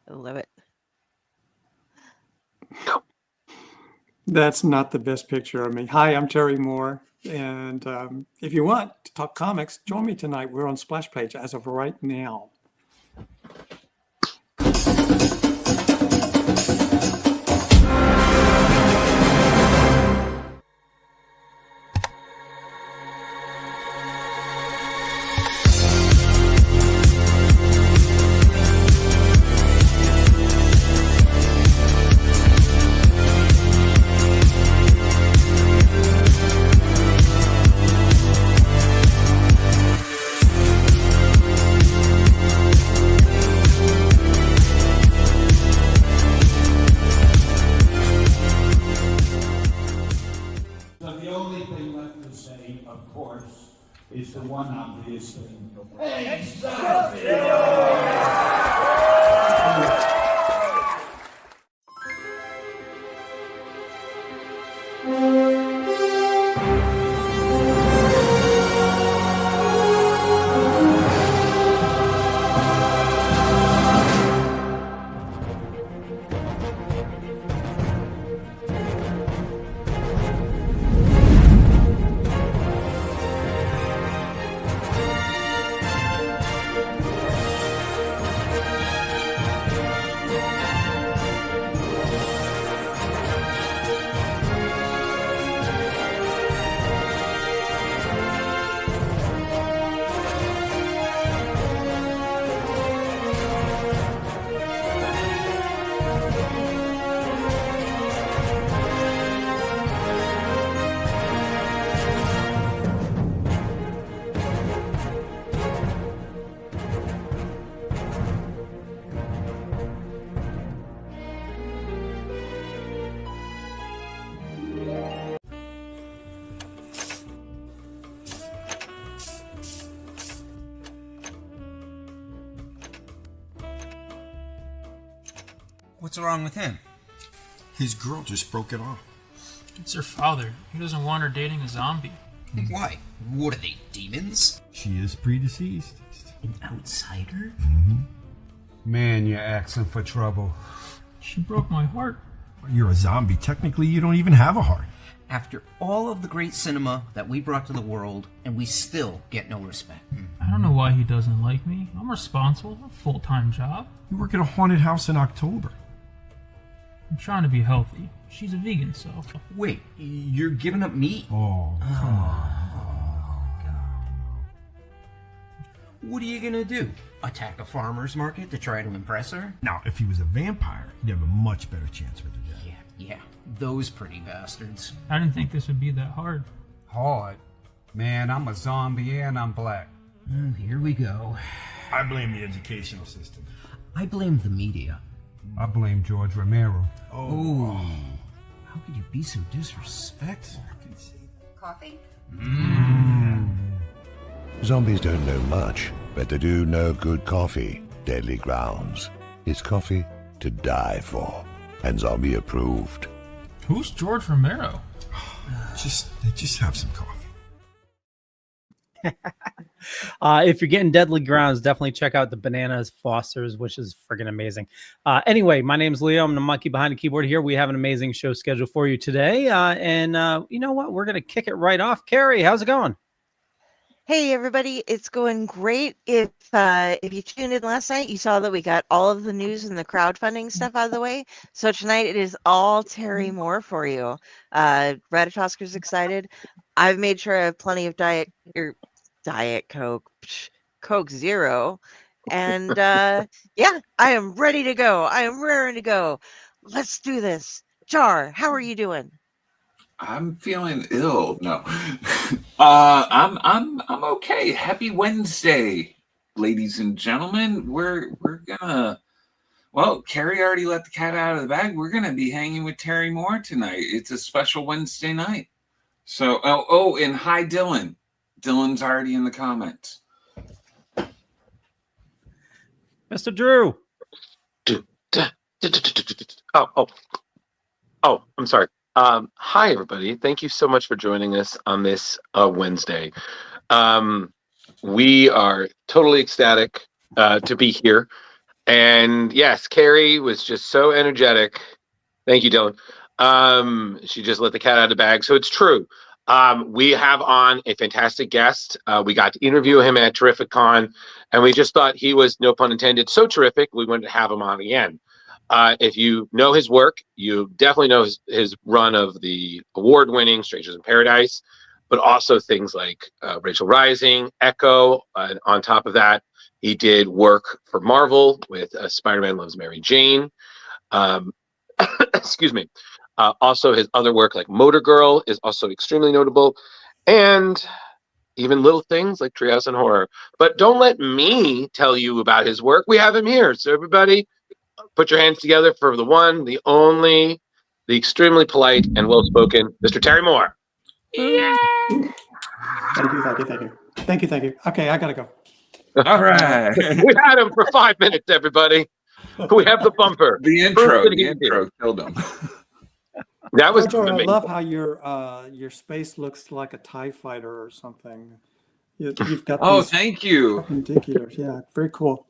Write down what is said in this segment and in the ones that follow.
I love it. That's not the best picture of me. Hi, I'm Terry Moore. And if you want to talk comics, join me tonight. We're on Splash Page as of right now. Is the one obvious thing. What's wrong with him? His girl just broke it off. It's her father. He doesn't want her dating a zombie. Why? What are they, demons? She is predeceased. An outsider? Mm-hmm. Man, you're asking for trouble. She broke my heart. You're a zombie. Technically, you don't even have a heart. After all of the great cinema that we brought to the world, and we still get no respect. I don't know why he doesn't like me. I'm responsible. A full-time job. You work at a haunted house in October. I'm trying to be healthy. She's a vegan, so... Wait, you're giving up meat? Oh, come on. What are you gonna do? Attack a farmer's market to try to impress her? Now, if he was a vampire, he'd have a much better chance with the dead. Yeah, those pretty bastards. I didn't think this would be that hard. Hard? Man, I'm a zombie and I'm black. Here we go. I blame the educational system. I blame the media. I blame George Romero. Oh. How could you be so disrespectful? Coffee? Zombies don't know much, but they do know good coffee. Deadly Grounds. It's coffee to die for. And zombie approved. Who's George Romero? They just have some coffee. If you're getting Deadly Grounds, definitely check out the Bananas Fosters, which is friggin' amazing. Anyway, my name's Leo. I'm the monkey behind the keyboard here. We have an amazing show scheduled for you today. And you know what? We're going to kick it right off. Kari, how's it going? Hey everybody, it's going great. If you tuned in last night, you saw that we got all of the news and the crowdfunding stuff out of the way. So tonight it is all Terry Moore for you. Ratatoskers excited. I've made sure I have plenty of Diet Coke, Coke Zero, and yeah, I am ready to go. I am raring to go. Let's do this. Jar, how are you doing? I'm feeling ill. No, I'm okay. Happy Wednesday, ladies and gentlemen. We're gonna. Well, Kari already let the cat out of the bag. We're gonna be hanging with Terry Moore tonight. It's a special Wednesday night. So, and hi, Dylan. Dylan's already in the comments. Mr. Drew. Oh, I'm sorry. Hi, everybody. Thank you so much for joining us on this Wednesday. We are totally ecstatic to be here. And yes, Kari was just so energetic. Thank you, Dylan. She just let the cat out of the bag. So it's true. We have on a fantastic guest. We got to interview him at Terrific Con, and we just thought he was, no pun intended, so terrific, we wanted to have him on again. If you know his work, you definitely know his run of the award-winning Strangers in Paradise, but also things like Rachel Rising, Echo. On top of that, he did work for Marvel with Spider-Man Loves Mary Jane. Excuse me. Also, his other work like Motor Girl is also extremely notable. And even little things like Treehouse and Horror. But don't let me tell you about his work. We have him here. So everybody, put your hands together for the one, the only, the extremely polite and well-spoken Mr. Terry Moore. Yeah. Thank you. Okay, I gotta go. All right. We had him for 5 minutes, everybody. We have the bumper. The intro killed him. That was Joe, I amazing. love how your space looks like a TIE fighter or something. You've got Oh, these thank you. perpendiculars. Yeah, very cool.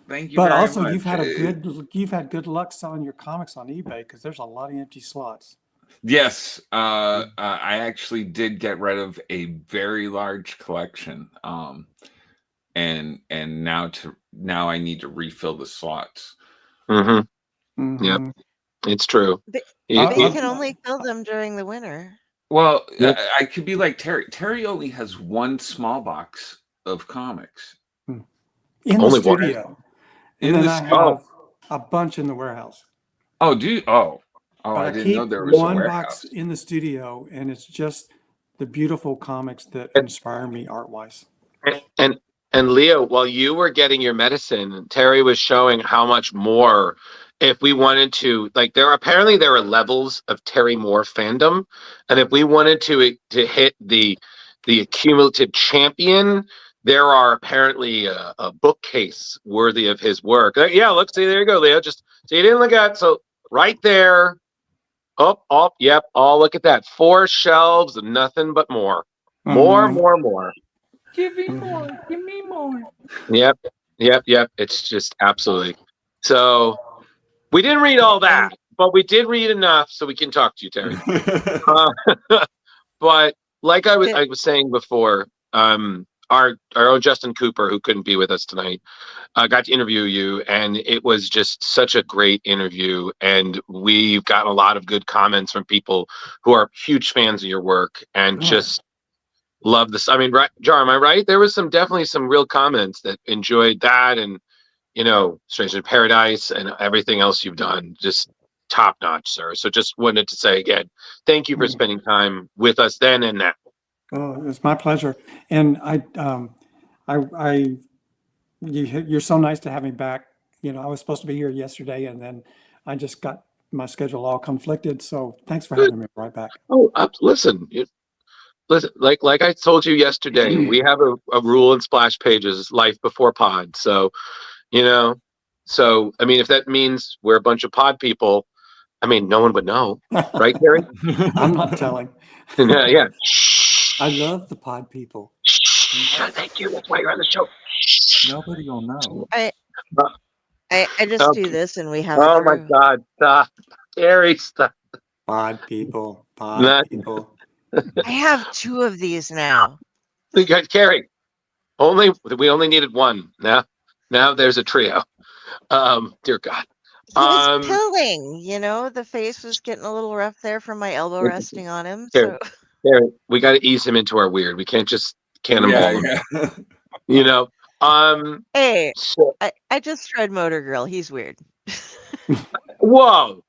Thank you. But very also, much. you've had good luck selling your comics on eBay because there's a lot of empty slots. Yes, I actually did get rid of a very large collection, and now I need to refill the slots. Mm-hmm. Yep, it's true. They can only fill them during the winter. Well, Yep. I could be like Terry. Terry only has one small box of comics In the Only one. studio. in And the then I studio. have a bunch in the warehouse. Oh, do you? Oh, But I I didn't know keep there was a one warehouse. box in the studio, and it's just the beautiful comics that inspire me art-wise. And Leo, while you were getting your medicine, Terry was showing how much more, if we wanted to, like there are levels of Terry Moore fandom, and if we wanted to hit the accumulative champion, there are apparently a bookcase worthy of his work. Yeah, look, see, there you go, Leo. Just so you didn't look at, so right there. Oh, yep. Oh, look at that. 4 shelves of nothing but more. More. Give me more. Give me more. Yep. It's just absolutely. So we didn't read all that, but we did read enough so we can talk to you, Terry. But like I was saying before, our own Justin Cooper, who couldn't be with us tonight, got to interview you, and it was just such a great interview. And we've gotten a lot of good comments from people who are huge fans of your work and just love this. I mean, right, Jar, am I right? There was definitely some real comments that enjoyed that, and Stranger in Paradise and everything else you've done, just top notch, sir. So just wanted to say again, thank you for spending time with us then and now. Oh, it's my pleasure. And you're so nice to have me back. I was supposed to be here yesterday, and then I just got my schedule all conflicted. So thanks for having me right back. Oh, listen, like I told you yesterday, we have a rule in Splash Pages, life before pod. So, I mean, if that means we're a bunch of pod people, I mean, no one would know, right, Gary? I'm not telling. Yeah. I love the pod people. Thank you. That's why you're on the show. Nobody will know. I just do this and we have. Oh my God! Stop, Gary! Stop. Pod people. People. I have 2 of these now. Carrie, we only needed one. Now there's a trio. Dear God. He was pilling, the face was getting a little rough there from my elbow resting on him. So Carrie, we got to ease him into our weird. We can't just cannonball him. Hey, So, I just tried Motor Girl. He's weird. whoa.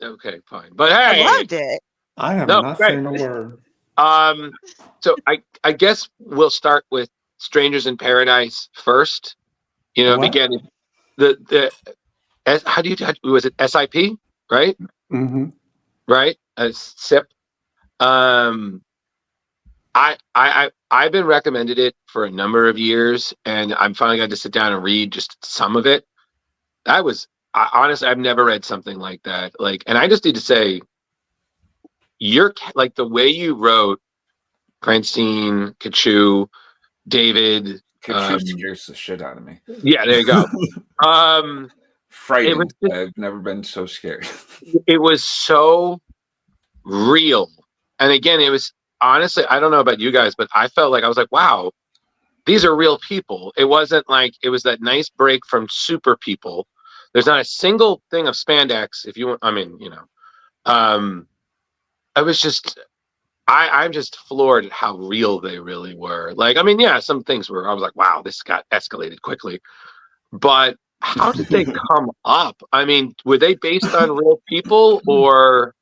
Okay, fine. But hey, I loved it. I have not saying a word. So I guess we'll start with Strangers in Paradise first. Beginning how was it SIP, right? Mm-hmm. Right? SIP. I've been recommended it for a number of years, and I'm finally got to sit down and read just some of it. Honestly, I've never read something like that. And I just need to say, you're like the way you wrote Francine, Kachu, David, Katrina scares the shit out of me. Yeah, there you go. Frightened. I've never been so scared. It was so real. And again, it was honestly, I don't know about you guys, but I felt like I was like, wow, these are real people. It wasn't like it was that nice break from super people. There's not a single thing of spandex. If you want, I mean, you know, I was just, I'm just floored at how real they really were. Like, I mean, yeah, some things were, I was like, wow, this got escalated quickly. But how did they come up? I mean, were they based on real people, or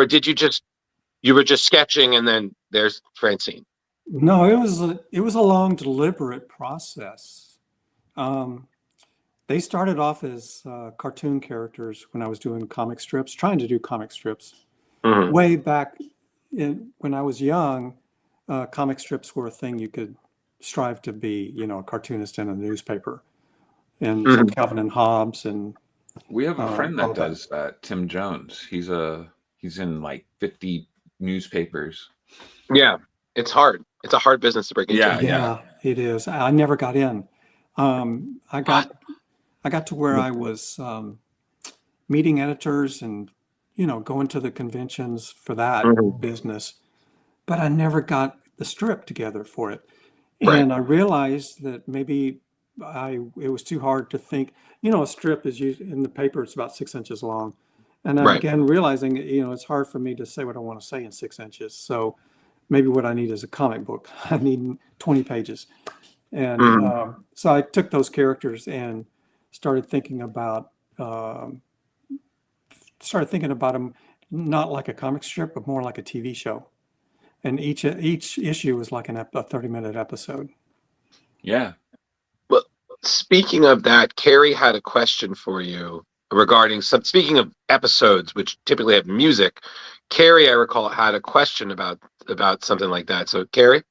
did you were just sketching and then there's Francine? No, it was a long, deliberate process. They started off as cartoon characters when I was doing comic strips, trying to do comic strips. Mm-hmm. Way back when I was young, comic strips were a thing you could strive to be, you know, a cartoonist in a newspaper. And so Calvin and Hobbes, and we have a friend that all does that. Tim Jones. He's in like 50 newspapers. Yeah, it's hard. It's a hard business to break into. Yeah, it is. I never got in. I got to where I was meeting editors and, you know, going to the conventions for that business, but I never got the strip together for it. And I realized that maybe it was too hard to think, you know, a strip is used in the paper, it's about 6 inches long. And I began realizing, you know, it's hard for me to say what I want to say in 6 inches. So maybe what I need is a comic book. I need 20 pages. And so I took those characters and started thinking about them not like a comic strip, but more like a TV show. And each issue was like a 30-minute episode. Yeah. Well, speaking of that, Kari had a question for you regarding speaking of episodes, which typically have music. Kari, I recall, had a question about something like that. So, Kari?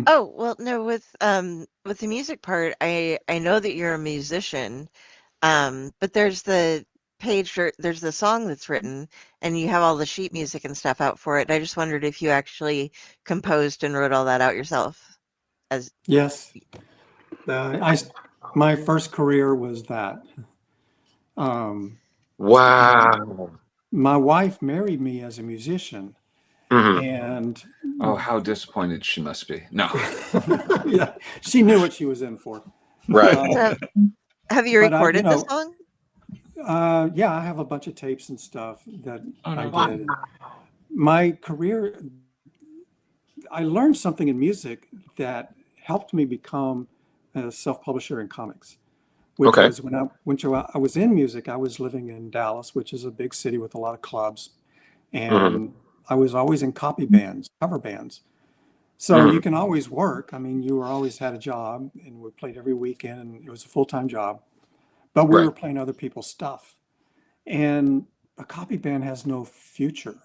Oh, well, no, with the music part, I know that you're a musician, but there's the page, there's the song that's written, and you have all the sheet music and stuff out for it. I just wondered if you actually composed and wrote all that out yourself. Yes, my first career was that. Wow. My wife married me as a musician. And oh, how disappointed she must be. No. Yeah, she knew what she was in for. Right. Have you recorded the song? Yeah, I have a bunch of tapes and stuff that I did. My career, I learned something in music that helped me become a self-publisher in comics. Which was when I was in music, I was living in Dallas, which is a big city with a lot of clubs. And I was always in copy bands, cover bands. So you can always work. I mean, you always had a job, and we played every weekend, and it was a full-time job. But we were playing other people's stuff. And a copy band has no future.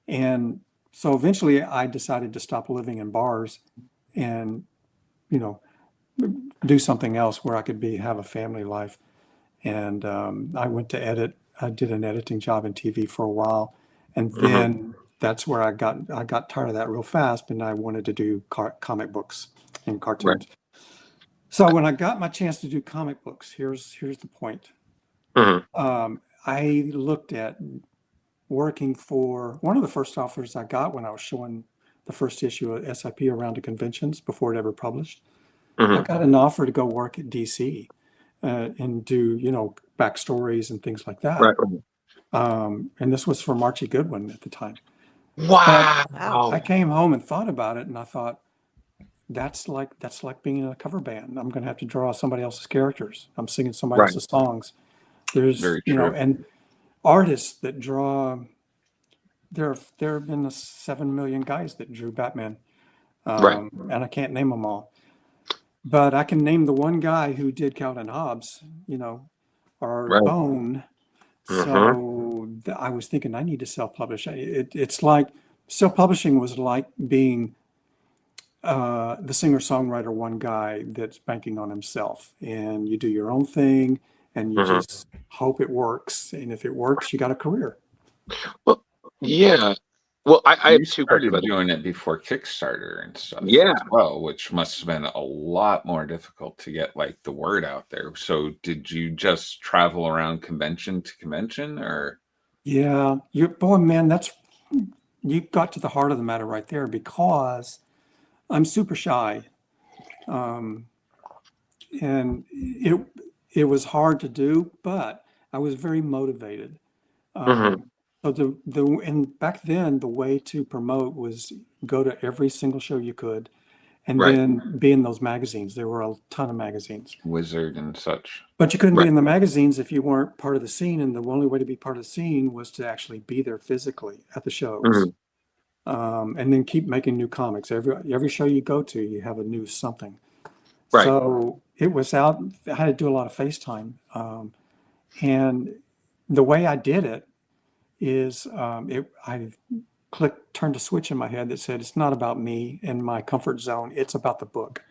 And so eventually I decided to stop living in bars and, you know, do something else where I could have a family life. And I went to edit. I did an editing job in TV for a while. And then that's where I got tired of that real fast, and I wanted to do comic books and cartoons. So when I got my chance to do comic books, here's the point. I looked at working for one of the first offers I got when I was showing the first issue of SIP around to conventions before it ever published. I got an offer to go work at DC and do, you know, backstories and things like that. And this was for Archie Goodwin at the time. Wow. But I came home and thought about it, and I thought, that's like being in a cover band. I'm going to have to draw somebody else's characters. I'm singing somebody else's songs. There's, you know, and artists that draw, there have been 7 million guys that drew Batman. And I can't name them all. But I can name the one guy who did Calvin and Hobbes, you know, or Bone. So I was thinking I need to self-publish. It's like self-publishing was like being the singer-songwriter, one guy that's banking on himself, and you do your own thing and you just hope it works. And if it works, you got a career. Well, yeah. Well, I have You two started questions. doing it before Kickstarter and stuff Yeah. as well, which must have been a lot more difficult to get like the word out there. So did you just travel around convention to convention, or? Yeah, boy, man, you got to the heart of the matter right there, because I'm super shy. Um, and it was hard to do, but I was very motivated. Mhm. So and back then the way to promote was go to every single show you could, and Right. then be in those magazines. There were a ton of magazines. Wizard and such. But you couldn't be Right. in the magazines if you weren't part of the scene, and the only way to be part of the scene was to actually be there physically at the shows. Mhm. And then keep making new comics. Every show you go to, you have a new something. Right. So it was out. I had to do a lot of FaceTime, and the way I did it is I turned a switch in my head that said, it's not about me and my comfort zone. It's about the book,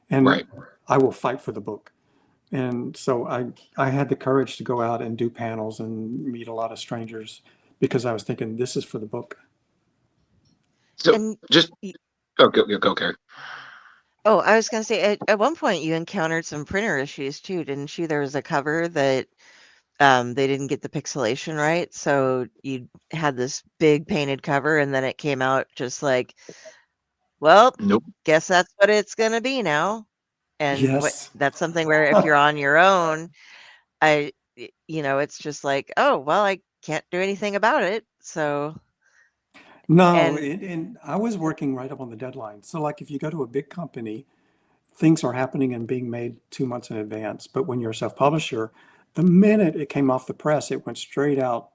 and Right. I will fight for the book. And so I had the courage to go out and do panels and meet a lot of strangers, because I was thinking, this is for the book. So And just y- go, Kari. oh, I was going to say, at one point you encountered some printer issues too, didn't you? There was a cover that they didn't get the pixelation right, so you had this big painted cover, and then it came out just like, well, Nope. guess that's what it's going to be now. And Yes. that's something where if you're on your own, it's just like, oh, well, I can't do anything about it. So, No, and and I was working right up on the deadline. So like if you go to a big company, things are happening and being made 2 months in advance. But when you're a self-publisher, the minute it came off the press, it went straight out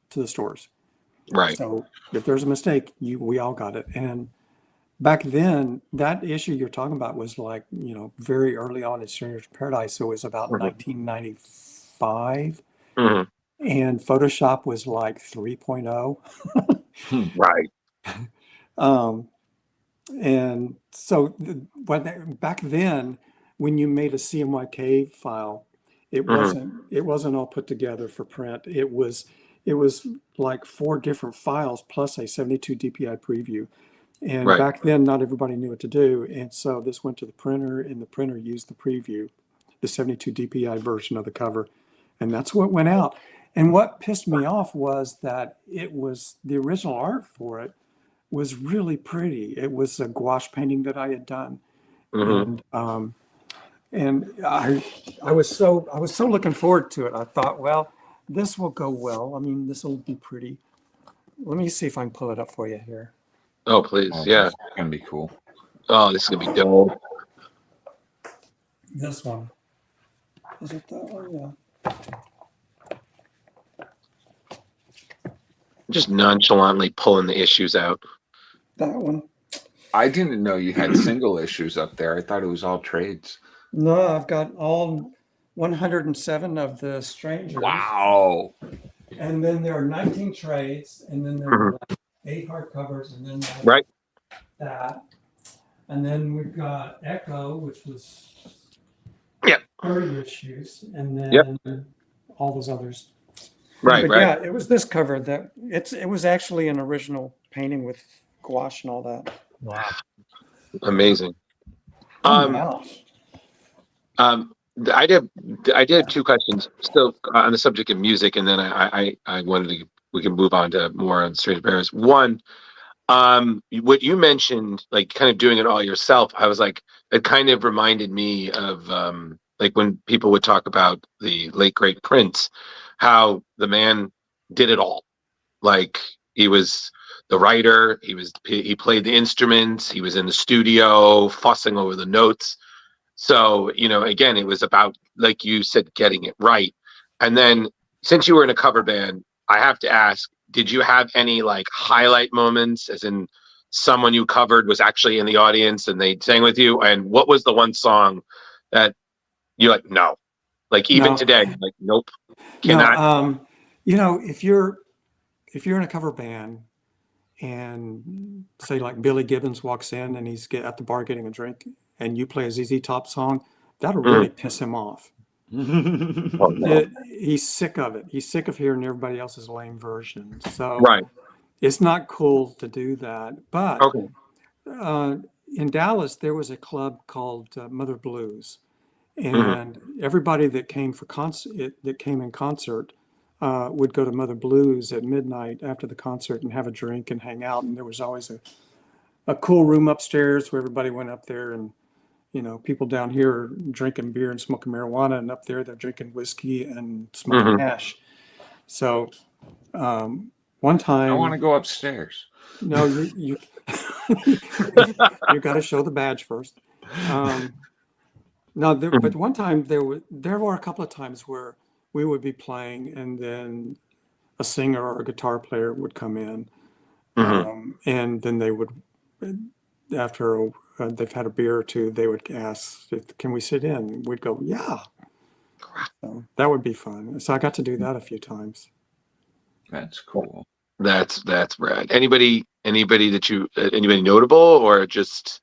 to the stores. Right. So if there's a mistake, we all got it. And back then, that issue you're talking about was like, very early on in Stranger's Paradise. So it was about Mhm. 1995. Mhm. And Photoshop was like 3.0. Right. And so back then, when you made a CMYK file, it wasn't all put together for print. It was like 4 different files plus a 72 DPI preview. And Right. back then, not everybody knew what to do. And so this went to the printer, and the printer used the preview, the 72 DPI version of the cover. And that's what went out. And what pissed me off was that the original art for it was really pretty. It was a gouache painting that I had done. Mhm. And I was so looking forward to it. I thought, well, this will go well. I mean, this will be pretty. Let me see if I can pull it up for you here. Oh, please. Oh, Yeah. that's gonna be cool. Oh, this is gonna be dope. This one. Is it that one? Yeah. Just nonchalantly pulling the issues out. That one. I didn't know you had single issues up there. I thought it was all trades. No, I've got all 107 of the Strangers. Wow. And then there are 19 trades, and then there are like 8 hardcovers, and then Right. that. And then we've got Echo, which was Yep. 30 issues, and then Yep. all those others. Right. But Right. yeah, it was this cover that it was actually an original painting with gouache and all that. Wow. Amazing. Oh, wow. I did have 2 questions still on the subject of music, and then I wanted to, we can move on to more on Strange Bears. One, what you mentioned, like kind of doing it all yourself, I was like, it kind of reminded me of like when people would talk about the late great Prince, how the man did it all. Like he was the writer, he played the instruments, he was in the studio fussing over the notes. So, again, it was about, like you said, getting it right. And then since you were in a cover band, I have to ask, did you have any like highlight moments, as in someone you covered was actually in the audience and they sang with you? And what was the one song that you're like, no, like even No. today, like, nope, cannot. No, if you're in a cover band and say like Billy Gibbons walks in and he's at the bar getting a drink, and you play a ZZ Top song, that'll really piss him off. Oh, no. He's sick of it. He's sick of hearing everybody else's lame version. So Right. It's not cool to do that. But Okay. in Dallas, there was a club called Mother Blues, Mhm. and everybody that came for concert that came in concert would go to Mother Blues at midnight after the concert and have a drink and hang out. And there was always a cool room upstairs where everybody went up there, and people down here are drinking beer and smoking marijuana, and up there they're drinking whiskey and smoking Mhm. hash. So one I want to time, go upstairs. no, you you got to show the badge first. No, but one time there were a couple of times where we would be playing, and then a singer or a guitar player would come in, and then they would, after they've had a beer or two, they would ask, "Can we sit in?" And we'd go, "Yeah." So that would be fun. So I got to do that a few times. That's cool. That's rad. Anybody that you anybody notable or just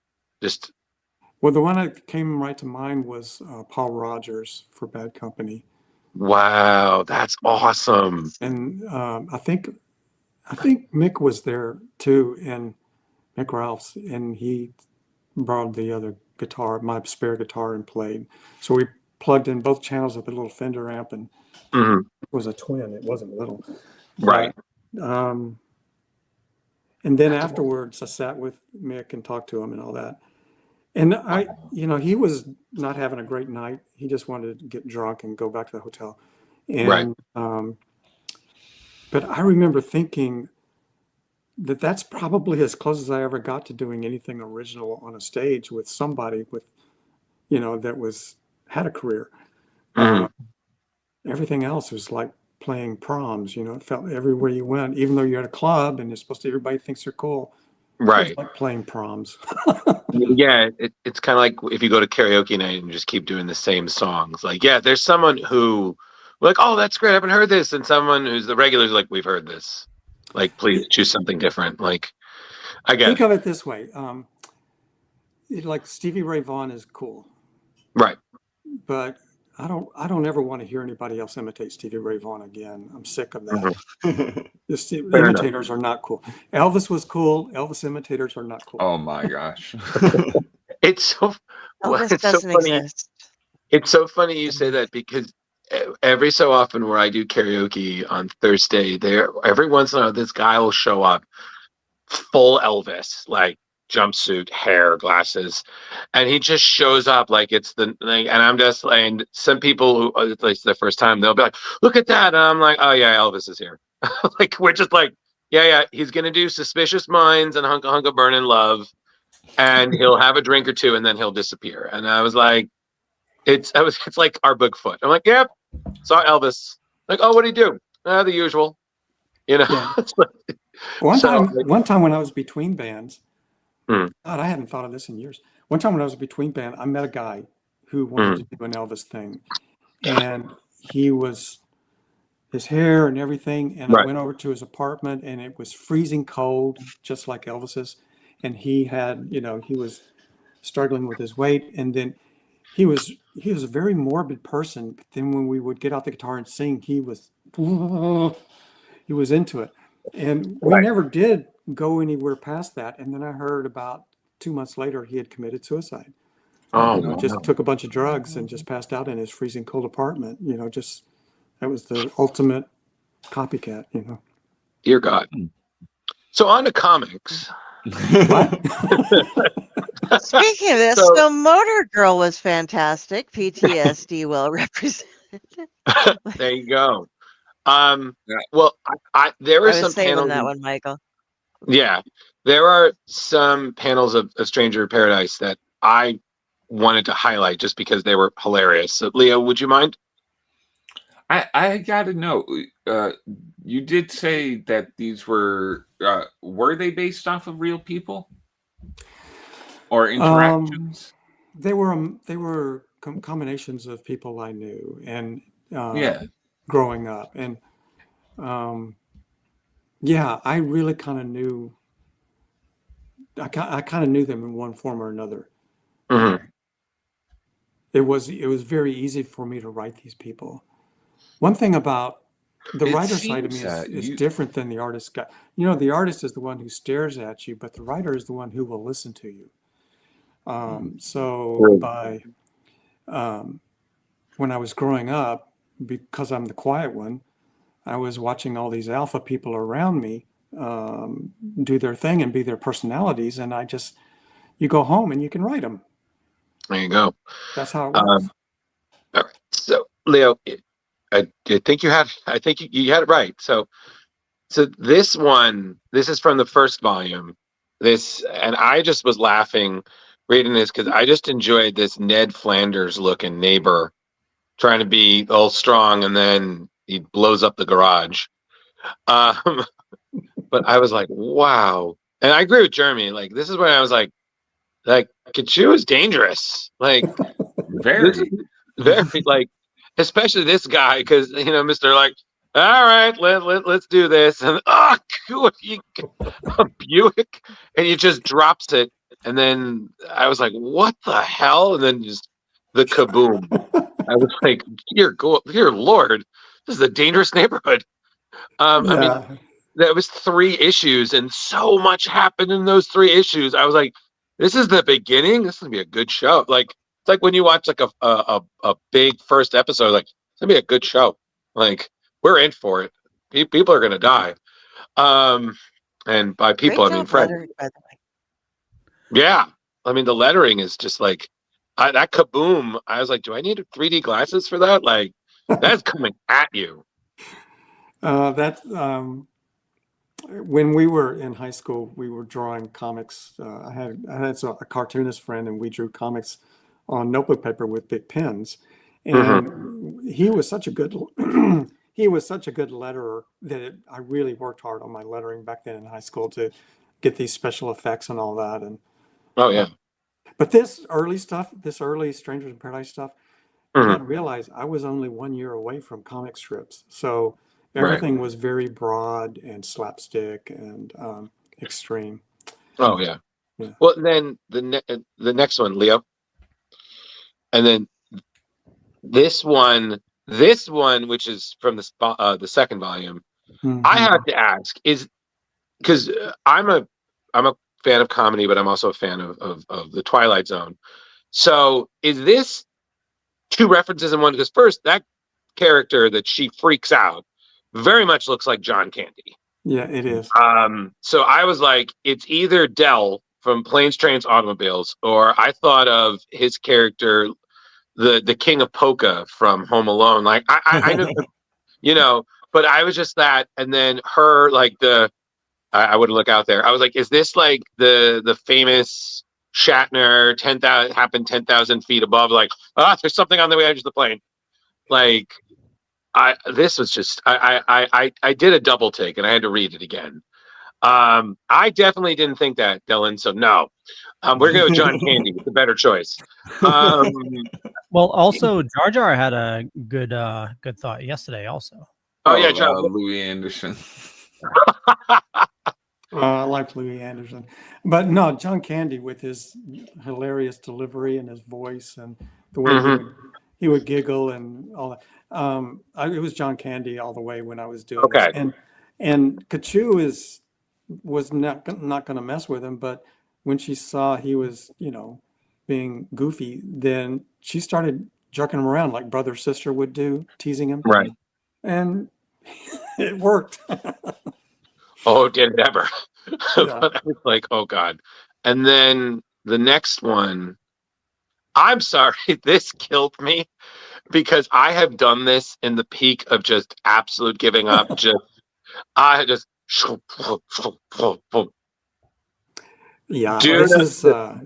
Well, the one that came right to mind was Paul Rogers for Bad Company, wow, that's awesome. and I think Mick was there too, and Mick Ralphs, and he borrowed the other guitar, my spare guitar, and played. So we plugged in both channels of a little Fender amp, and Mhm. it was a twin. It wasn't little. Right. And then afterwards, I sat with Mick and talked to him and all that. And he was not having a great night. He just wanted to get drunk and go back to the hotel. Right. And but I remember thinking that that's probably as close as I ever got to doing anything original on a stage with somebody with, that had a career. Mhm. Everything else was like playing proms. It felt everywhere you went, even though you're at a club and everybody thinks they're cool. It was Right. like playing proms. Yeah, it's kind of like if you go to karaoke night and just keep doing the same songs. Like, yeah, there's someone who, like, oh, that's great, I haven't heard this, and someone who's the regulars, like, we've heard this. Like, please choose something different. Like, I get Think it. of it this way. Like Stevie Ray Vaughan is cool, Right. but I don't ever want to hear anybody else imitate Stevie Ray Vaughan again. I'm sick of that. Mhm. The Fair imitators are not cool. Elvis was cool. Elvis imitators are not cool. Oh my gosh. It's so Elvis it's so doesn't funny. exist. It's so funny you say that because every so often where I do karaoke on Thursday, every once in a while this guy will show up full Elvis, like jumpsuit, hair, glasses, and he just shows up like it's the like, and I'm just like, and some people who it's like the first time they'll be like, look at that, and I'm like, oh yeah, Elvis is here. Like we're just like, yeah, he's gonna do Suspicious Minds and Hunka Hunka Burnin' Love, and he'll have a drink or two and then he'll disappear. And I was like, it's like our Bigfoot. I'm like, yep, saw Elvis. Like, oh, what do you do? The usual, Yeah. It's like, One so, time when I was between bands, Hmm. God, I hadn't thought of this in years. One time when I was between band, I met a guy who wanted to do an Elvis thing, and his hair and everything. And I right, went over to his apartment, and it was freezing cold, just like Elvis's. And he had, he was struggling with his weight, and then he was a very morbid person. But then when we would get out the guitar and sing, he was into it. And we right. never did go anywhere past that. And then I heard about 2 months later he had committed suicide. Oh, Just no. took a bunch of drugs and just passed out in his freezing cold apartment. Just that was the ultimate copycat. Dear God. So on to comics. What? Speaking of this, So- so Motor Girl was fantastic. PTSD well represented. There you go. Well, there I were was some saving panels. that one, Michael. Yeah, there are some panels of A Stranger in Paradise that I wanted to highlight just because they were hilarious. So, Leo, would you mind? I gotta know. You did say that these were they based off of real people or interactions? They were combinations of people I knew and growing up, and I really kind of knew. I kind of knew them in one form or another. Mhm. It was very easy for me to write these people. One thing about The It writer side of me seems that is you- different than the artist guy. You know, the artist is the one who stares at you, but the writer is the one who will listen to you. So True. by when I was growing up, because I'm the quiet one, I was watching all these alpha people around me do their thing and be their personalities, and you go home and you can write them. There you go. That's how it works. All right. So Leo, I think I think you had it right. So this is from the first volume. And I just was laughing reading this because I just enjoyed this Ned Flanders looking neighbor trying to be all strong, and then he blows up the garage. But I was like, wow. And I agree with Jeremy. Like, this is when I was like Kachu is dangerous. Like, this is very like, especially this guy, because Mr. Like, all right, let's do this, and a Buick, and he just drops it, and then I was like, what the hell? And then just the kaboom. I was like, dear Lord, this is a dangerous neighborhood. I mean, that was 3 issues, and so much happened in those 3 issues. I was like, this is the beginning. This is gonna be a good show. Like, it's like when you watch like a big first episode, like, it's gonna be a good show. Like, we're in for it. People are gonna die. And by people, Great I mean job Fred. lettering, by the way. Yeah, I mean the lettering is just like that kaboom. I was like, do I need 3D glasses for that? Like, that's coming at you. When we were in high school, we were drawing comics. I had a cartoonist friend, and we drew comics on notebook paper with big pens. And he was such a good he was such a good letterer that I really worked hard on my lettering back then in high school to get these special effects and all that. And oh yeah, but this early Strangers in Paradise stuff, you got to realize I was only 1 year away from comic strips, so everything was very broad and slapstick and extreme. Oh yeah. Well, then the next one, Leo, and then this one, which is from the second volume. I have to ask is because I'm a fan of comedy, but I'm also a fan of the Twilight Zone. So is this 2 references in one? Because first, that character that she freaks out very much looks like John Candy. Yeah, it is. So I was like, it's either Dell from Planes, Trains, Automobiles, or I thought of his character, the King of Polka from Home Alone. Like I know, but I was just that, and then her like I wouldn't look out there. I was like, is this like the famous Shatner 10,000 happened 10,000 feet above? Like, there's something on the edge of the plane. Like, this was just I did a double take and I had to read it again. I definitely didn't think that, Dylan. So no, we're going with John Candy. It's a better choice. Well, also Jar Jar had a good thought yesterday. Also. Oh yeah, John Louis Anderson. I like Louis Anderson, but no, John Candy with his hilarious delivery and his voice and the way he would giggle and all that. It was John Candy all the way when I was doing this. And Kachu was not going to mess with him, but when she saw he was, being goofy, then she started jerking him around like brother sister would do, teasing him. Right. And it worked. Oh, did it ever? Yeah. But I was like, oh God. And then the next one, I'm sorry, this killed me because I have done this in the peak of just absolute giving up. Do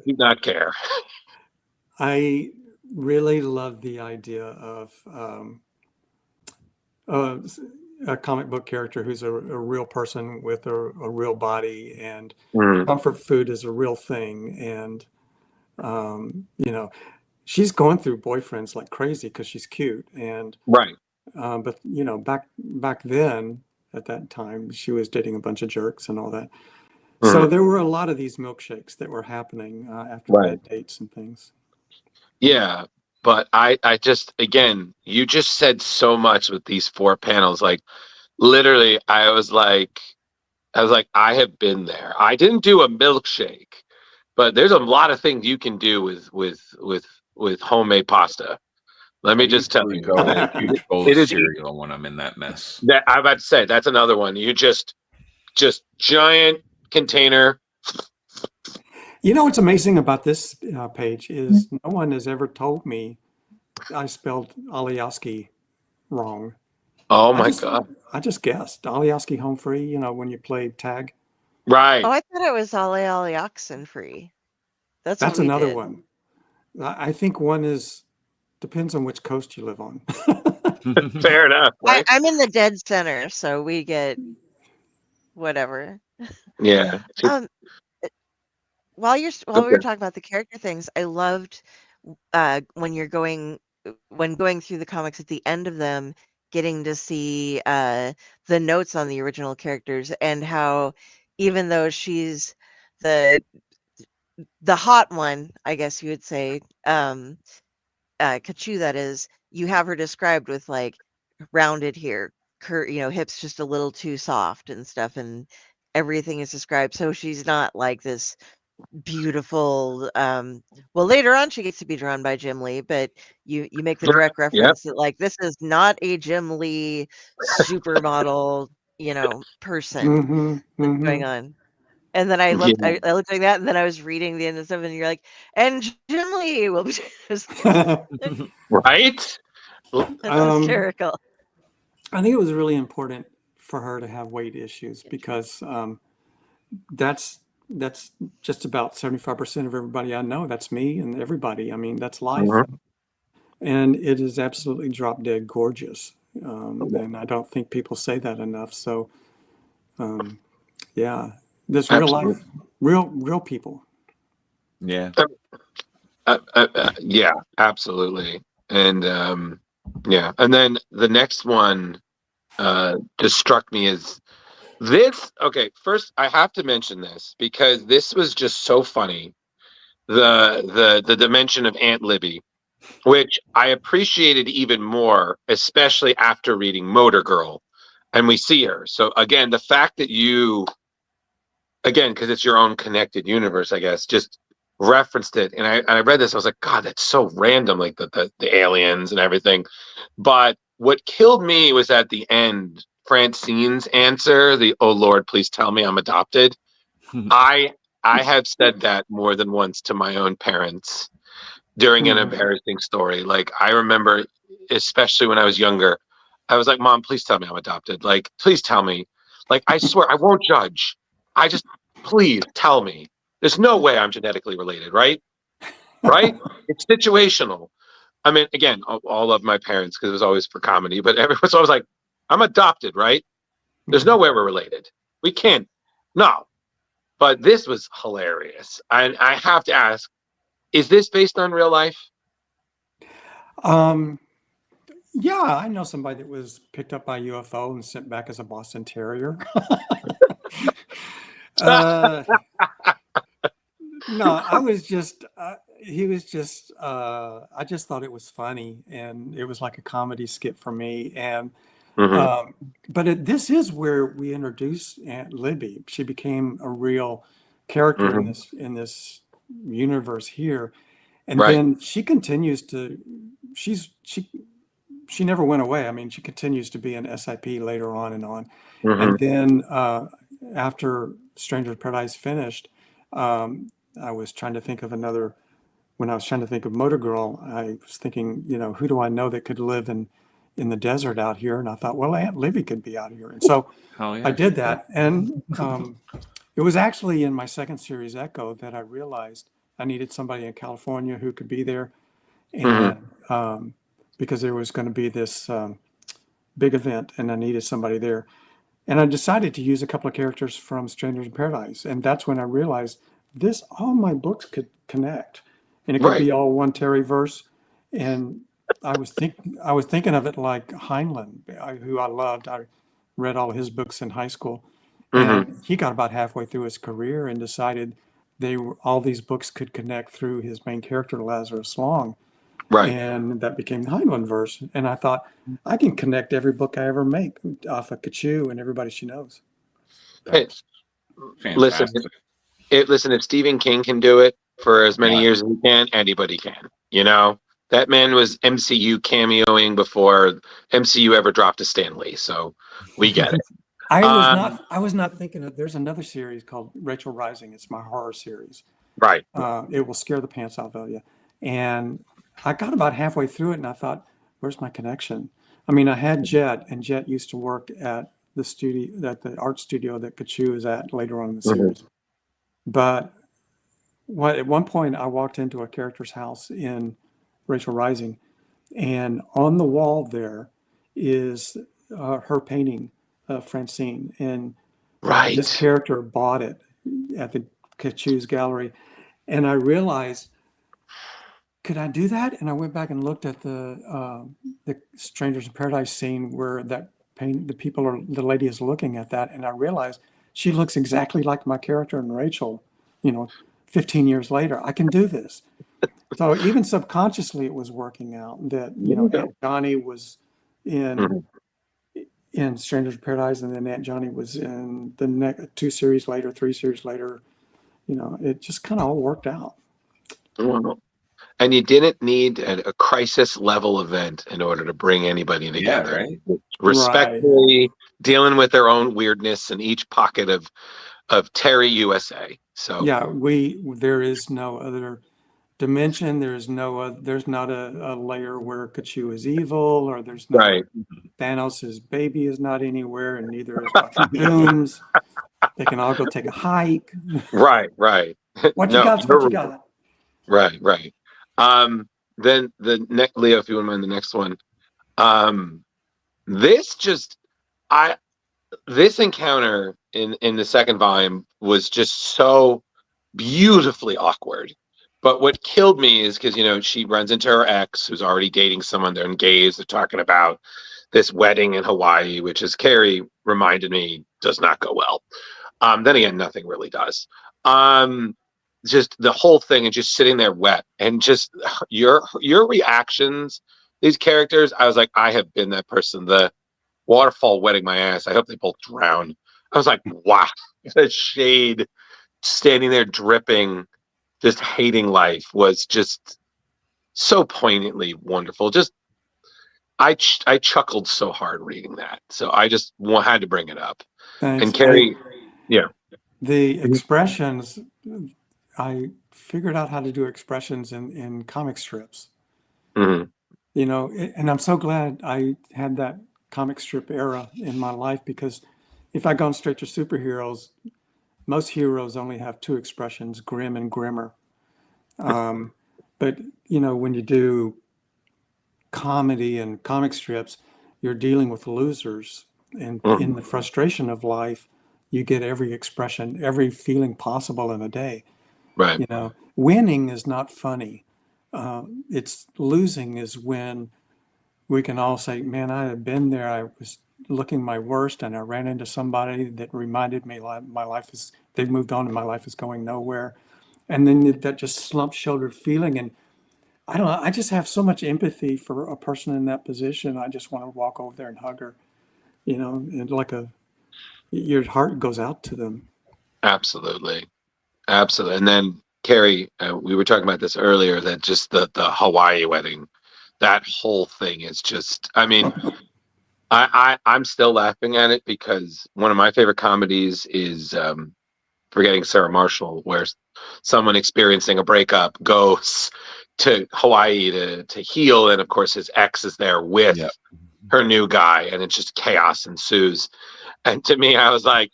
not care. I really love the idea of a comic book character who's a real person with a real body, and comfort food is a real thing. And, she's going through boyfriends like crazy because she's cute. And, but, back then at that time, she was dating a bunch of jerks and all that. So there were a lot of these milkshakes that were happening after bad dates and things. Yeah. but I just, again, you just said so much with these 4 panels. Like literally, I was like, I have been there. I didn't do a milkshake, but there's a lot of things you can do with homemade pasta. Let me just tell you, Go with a huge bowl it of is cereal when I'm in that mess. that I'm about to say. That's another one. You just giant container. You know what's amazing about this page is no one has ever told me I spelled Alioski wrong. Oh my God. I just guessed. Alioski home free, you know, when you play tag. Right. Oh, I thought it was ollie oxen free. That's what we another did. one. I think one is, depends on which coast you live on. Fair enough, right? I'm in the dead center, so we get whatever. Yeah. While we were talking about the character things, I loved when going through the comics at the end of them, getting to see the notes on the original characters and how even though she's the hot one, I guess you would say, Kachu, that is, you have her described with like rounded here, hips just a little too soft and stuff, and everything is described. So she's not like this beautiful. Well, later on, she gets to be drawn by Jim Lee, but you make the direct reference that like this is not a Jim Lee supermodel, person going on. And then I looked like that, and then I was reading the end of stuff, and you're like, and Jim Lee will be right. That's hysterical. I think it was really important for her to have weight issues because that's just about 75% of everybody I know. That's me and everybody. I mean, that's life. And it is absolutely drop dead gorgeous. And I don't think people say that enough. So, yeah, this real life, real people. Yeah. Yeah, absolutely. And yeah, and then the next one just struck me as this. Okay, first I have to mention this because this was just so funny. The dimension of Aunt Libby, which I appreciated even more, especially after reading Motor Girl, and we see her. So again, the fact that because it's your own connected universe, I guess, just referenced it, and I read this, I was like, God, that's so random, like the aliens and everything. But what killed me was at the end, Francine's answer, the "Oh Lord, please tell me I'm adopted." I have said that more than once to my own parents during an embarrassing story. Like I remember, especially when I was younger, I was like, "Mom, please tell me I'm adopted. Like, please tell me. Like, I swear I won't judge. I just, please tell me. There's no way I'm genetically related, right? Right? It's situational." I mean, again, all of my parents, because it was always for comedy, but everyone's always like, "I'm adopted, right? There's no way we're related. We can't. No." But this was hilarious. And I have to ask, is this based on real life? Yeah, I know somebody that was picked up by UFO and sent back as a Boston Terrier. No, I was just, he was just, I just thought it was funny and it was like a comedy skit for me. And, but this is where we introduced Aunt Libby. She became a real character in this universe here. And then she continues to, she never went away. I mean, she continues to be an SIP later on and on. And then after Stranger in Paradise finished, I was trying to think of another. When I was trying to think of Motor Girl, I was thinking, who do I know that could live in the desert out here? And I thought, well, Aunt Livy could be out here. And so I did that. And it was actually in my second series, Echo, that I realized I needed somebody in California who could be there. And because there was going to be this big event and I needed somebody there. And I decided to use a couple of characters from Strangers in Paradise. And that's when I realized all my books could connect. And it could be all one Terry verse. And I was thinking of it like Heinlein, who I loved. I read all his books in high school. And he got about halfway through his career and decided all these books could connect through his main character, Lazarus Long. Right. And that became the Heinlein verse. And I thought, I can connect every book I ever make off of Kachu and everybody she knows. Hey, listen, Fantastic. listen, if Stephen King can do it for as many Yeah. years as he can, anybody can. You know, that man was MCU cameoing before MCU ever dropped a Stan Lee. So we get it. I was not thinking of, there's another series called Rachel Rising. It's my horror series. Right. It will scare the pants off of you. And I got about halfway through it and I thought, where's my connection? I mean, I had Jet, and Jet used to work at the studio, at the art studio that Kachu is at later on in the series. But at one point I walked into a character's house in Rachel Rising, and on the wall there is her painting of Francine. And Right. this character bought it at the Kachu's gallery. And I realized, could I do that? And I went back and looked at the Strangers in Paradise scene where that the lady is looking at that. And I realized she looks exactly like my character in Rachel, 15 years later. I can do this. So even subconsciously it was working out that, Aunt Johnny was in Strangers in Paradise, and then Aunt Johnny was in the next 3 series later. It just kind of all worked out. And you didn't need a crisis level event in order to bring anybody together. Right. Respectfully dealing with their own weirdness in each pocket of Terry USA. So yeah, there is no other dimension. There's not a layer where Kachu is evil, or there's no right. Thanos' baby is not anywhere, and neither is Dr. Doom's. They can all go take a hike. Right. What you got? Right. Then the next, Leo, if you wouldn't mind the next one. This encounter in the second volume was just so beautifully awkward. But what killed me is because, she runs into her ex who's already dating someone. They're engaged. They're talking about this wedding in Hawaii, which, as Kari reminded me, does not go well. Then again, nothing really does. Just the whole thing and just sitting there wet, and just your reactions, these characters, I was like, I have been that person. The waterfall wetting my ass. I hope they both drown. I was like, wow, the shade, standing there dripping, just hating life, was just so poignantly wonderful. Just I chuckled so hard reading that. So I just had to bring it up. Thanks. And Kari, the expressions, I figured out how to do expressions in comic strips. Mm-hmm. And I'm so glad I had that comic strip era in my life, because if I'd gone straight to superheroes, most heroes only have 2 expressions, grim and grimmer. But when you do comedy and comic strips, you're dealing with losers, and in the frustration of life, you get every expression, every feeling possible in a day. Right. Winning is not funny. It's losing is when we can all say, man, I have been there. I was looking my worst, and I ran into somebody that reminded me they've moved on and my life is going nowhere. And then that just slump-shouldered feeling. And I don't know, I just have so much empathy for a person in that position. I just want to walk over there and hug her, and your heart goes out to them. Absolutely. And then Kari, we were talking about this earlier, that just the Hawaii wedding, that whole thing is just, I mean, I'm still laughing at it, because one of my favorite comedies is Forgetting Sarah Marshall, where someone experiencing a breakup goes to Hawaii to heal, and of course his ex is there with her new guy, and it's just chaos ensues. And to me, I was like,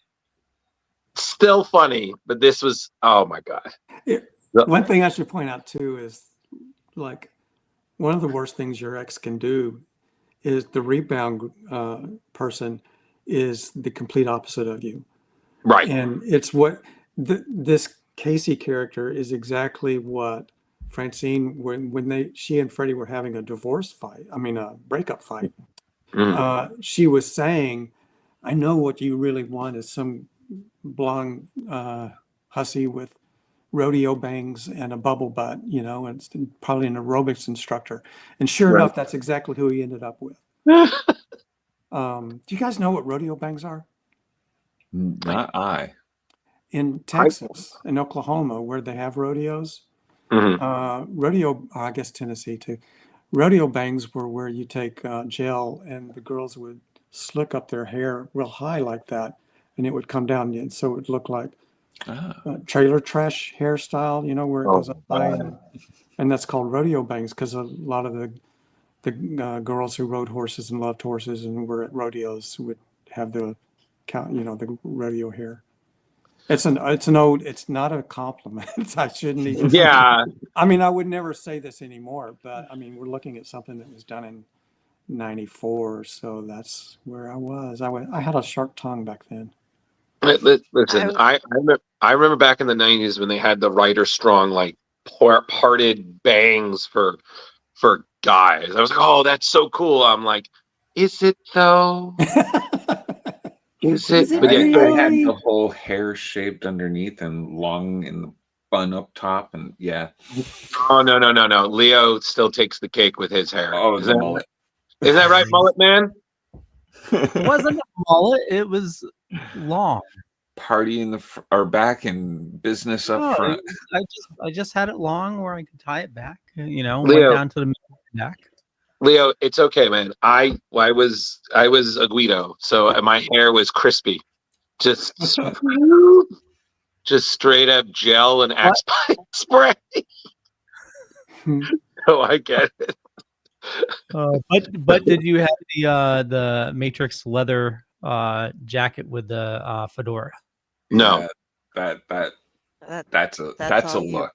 still funny, but this was, oh my god. One thing I should point out too is, like, one of the worst things your ex can do is the rebound person is the complete opposite of you. Right. And it's what this Casey character is exactly what Francine, when she and Freddie were having a breakup fight, she was saying, I know what you really want is some blonde hussy with rodeo bangs and a bubble butt, you know, and it's probably an aerobics instructor. And sure Right. enough, that's exactly who he ended up with. Do you guys know what rodeo bangs are? Not I. In Texas and Oklahoma, where they have rodeos, I guess Tennessee too. Rodeo bangs were where you take gel and the girls would slick up their hair real high like that, and it would come down, and so it would look like trailer trash hairstyle, you know, where it goes up high, and that's called rodeo bangs because a lot of the girls who rode horses and loved horses and were at rodeos would have the rodeo hair. It's not a compliment. I shouldn't even. Yeah. I mean, I would never say this anymore, but I mean, we're looking at something that was done in '94, so that's where I was. I had a sharp tongue back then. Listen, I remember back in the 90s when they had the Ryder Strong like parted bangs for guys. I was like, oh, that's so cool. I'm like, is it though? Is it? But yeah, they had the whole hair shaped underneath and long in the bun up top, and yeah. Oh no. Leo still takes the cake with his hair. Oh, the mullet. Is that right, mullet man? It wasn't a mullet. It was long. Party in or back and business up front. I just had it long where I could tie it back. You know, Leo, went down to the middle and back. Leo, it's okay, man. I was a Guido, so my hair was crispy, just straight up gel and Axe pipe spray. So I get it. But did you have the Matrix leather jacket with the fedora? No, that's a look.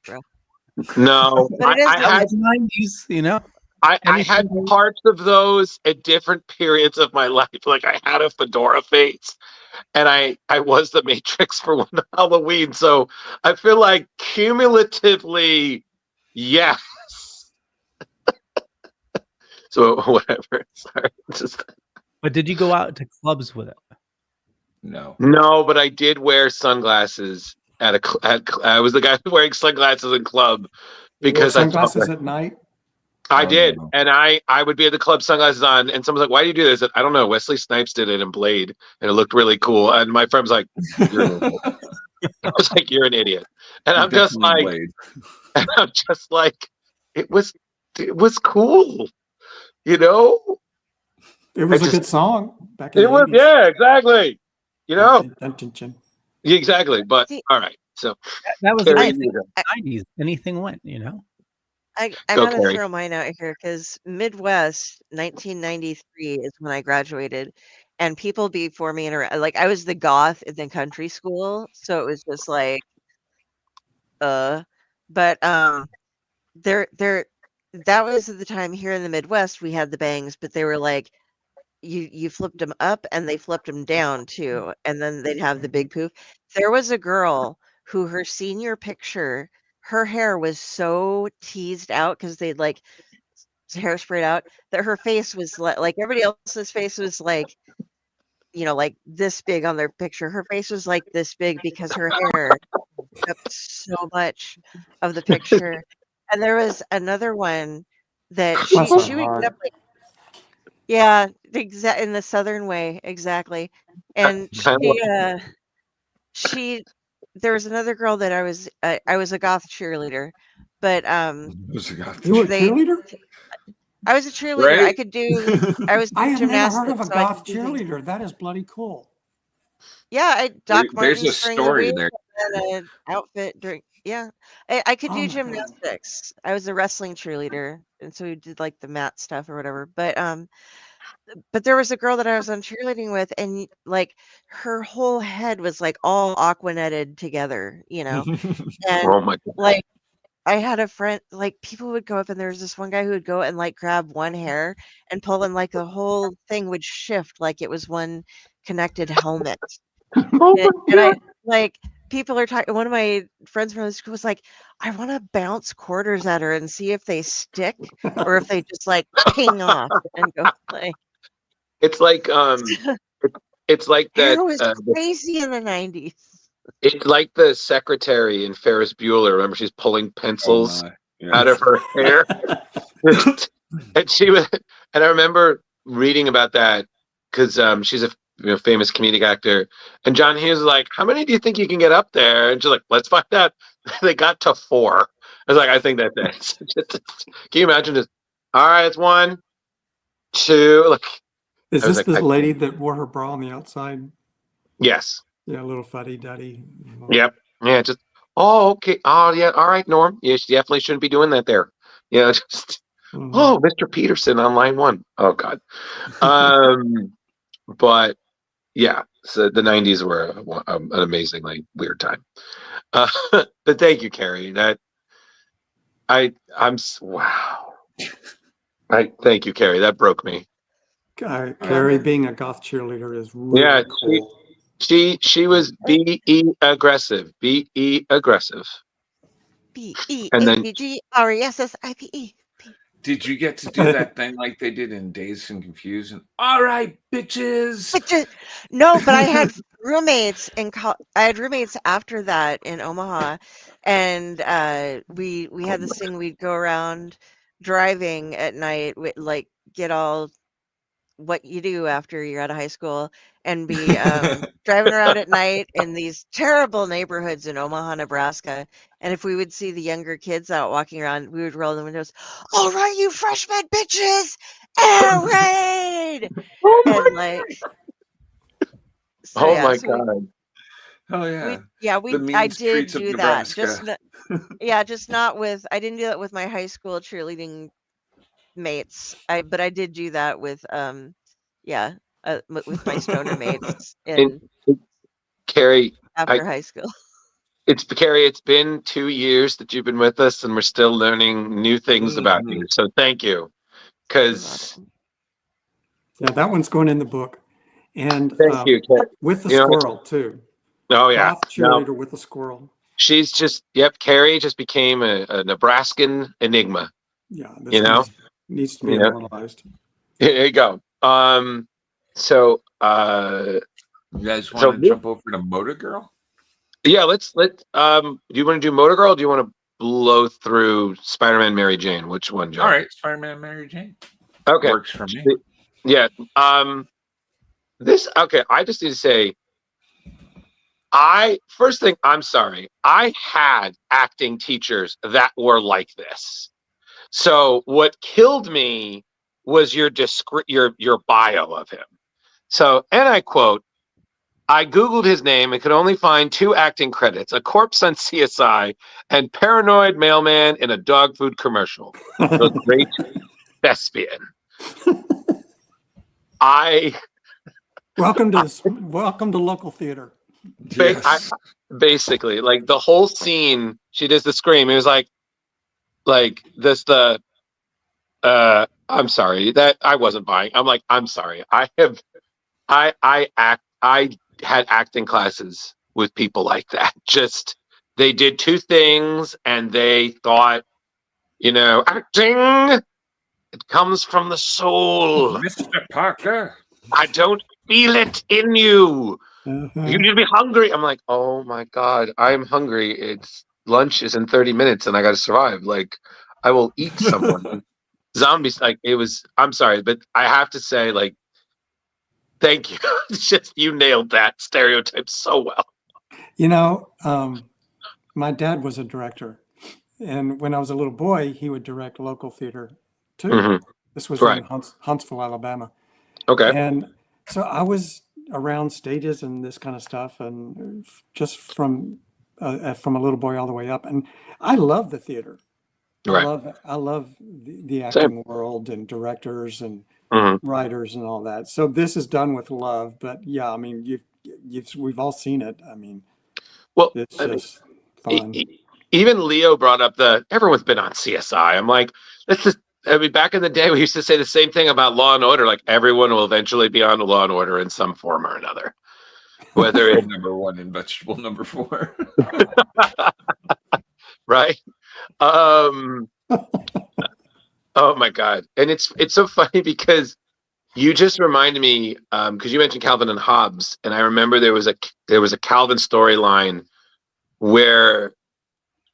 No, I had 90s, you know. I had parts of those at different periods of my life. Like I had a fedora face, and I was the Matrix for one Halloween. So I feel like cumulatively, yes. So whatever. Sorry. But did you go out to clubs with it? No, but I did wear sunglasses I was the guy wearing sunglasses in club because sunglasses at night. I did, and I would be at the club, sunglasses on, and someone's like, "Why do you do this?" I don't know. Wesley Snipes did it in Blade, and it looked really cool. And my friend was like, "You're an idiot." I was like, "You're an idiot," and I'm just like, it was cool, you know. It was a good song back in the 80s. Yeah, exactly. You know, exactly. But all right, so that was the 90s. Anything went, you know. I'm going to throw mine out here because Midwest 1993 is when I graduated, and people before me like I was the goth in the country school, so it was just like, but there that was the time here in the Midwest we had the bangs, but they were like you flipped them up and they flipped them down too, and then they'd have the big poof. There was a girl who her senior picture. Her hair was so teased out because they'd like hairsprayed out that her face was like everybody else's face was like, you know, like this big on their picture. Her face was like this big because her hair took so much of the picture. And there was another one that she would get up like, yeah, in the southern way, exactly. And she there was another girl that I was a goth cheerleader, but you were a cheerleader? I was a cheerleader. Right? I have never heard of a goth cheerleader. That is bloody cool. Yeah, Doc Martens. There's a story there. And an outfit during. Yeah, I could do gymnastics. I was a wrestling cheerleader, and so we did like the mat stuff or whatever. But there was a girl that I was on cheerleading with, and like her whole head was like all aquanetted together, you know. And oh my God. Like I had a friend, like people would go up, and there was this one guy who would go and like grab one hair and pull, and like the whole thing would shift like it was one connected helmet. And I like people are talking. One of my friends from the school was like, I want to bounce quarters at her and see if they stick or if they just like ping off and go like. It's like it's like that. It was crazy in the 90s. It's like the secretary in Ferris Bueller. Remember, she's pulling pencils out of her hair, and she was. And I remember reading about that because she's a famous comedic actor, and John Hughes was like, "How many do you think you can get up there?" And she's like, "Let's find out." They got to 4. I was like, "I think that's it." Can you imagine just? All right, it's 1, 2. Like, Is this the lady that wore her bra on the outside? Yes. Yeah, a little fuddy-duddy. Yep. Yeah, just, oh, okay. Oh, yeah. All right, Norm. You definitely shouldn't be doing that there. Yeah, just, oh, Mr. Peterson on line 1. Oh, God. But, yeah, so the 90s were an amazingly weird time. But thank you, Kari. Wow. Thank you, Kari. That broke me. Kari being a goth cheerleader is really cool. She was BE aggressive. BE aggressive. BEAGRESSIPE. Did you get to do that thing like they did in Dazed and Confused? All right, bitches. No, but I had roommates I had roommates after that in Omaha, and we had this thing. We'd go around driving at night, like get all what you do after you're out of high school, and be driving around at night in these terrible neighborhoods in Omaha, Nebraska. And if we would see the younger kids out walking around, we would roll the windows. All right, you freshman bitches, air raid! And like, so, oh yeah, my so God. Oh yeah. I did do that. Just not with. I didn't do that with my high school cheerleading mates. But I did do that with with my stoner mates in Kari after high school. Kari, it's been 2 years that you've been with us, and we're still learning new things about you. So thank you, because that one's going in the book, and thank you, Kari. With the squirrel too. Oh yeah, goth cheerleader with the squirrel. She's just Kari just became a Nebraskan enigma. Yeah, this needs to be immortalized. There you go. So you guys want to jump over to Motor Girl? Yeah, let's do you want to do Motor Girl, or do you want to blow through Spider-Man Mary Jane? Which one, John? All right, Spider-Man Mary Jane. Okay. Works for me. Yeah. I just need to say, first thing, I'm sorry. I had acting teachers that were like this. So what killed me was your bio of him. So, and I quote, I Googled his name and could only find 2 acting credits, a corpse on CSI and paranoid mailman in a dog food commercial. The great thespian. Welcome to local theater. Yes. Basically, like the whole scene, she does the scream. It was like this, I'm sorry that I wasn't buying. I'm like, I'm sorry. I had acting classes with people like that. Just, they did 2 things and they thought, acting, it comes from the soul. Mr. Parker. I don't feel it in you. You need to be hungry. I'm like, oh my God, I'm hungry. Lunch is in 30 minutes and I got to survive. Like, I will eat someone. Zombies, I'm sorry, but I have to say, like, thank you. Just, you nailed that stereotype so well. My dad was a director, and when I was a little boy, he would direct local theater too. Mm-hmm. This was in Huntsville, Alabama. Okay. And so I was around stages and this kind of stuff, and just from a little boy all the way up. And I love the theater. Right. I love the acting world and directors and writers and all that. So this is done with love. But yeah, I mean, we've all seen it. I mean, it's just fun. Even Leo brought up everyone's been on CSI. I'm like, back in the day, we used to say the same thing about Law and Order. Like, everyone will eventually be on Law and Order in some form or another. Whether it's number 1 and vegetable number 4. Right. Oh my God. And it's so funny because You just reminded me because you mentioned Calvin and Hobbes, and I remember there was a Calvin storyline where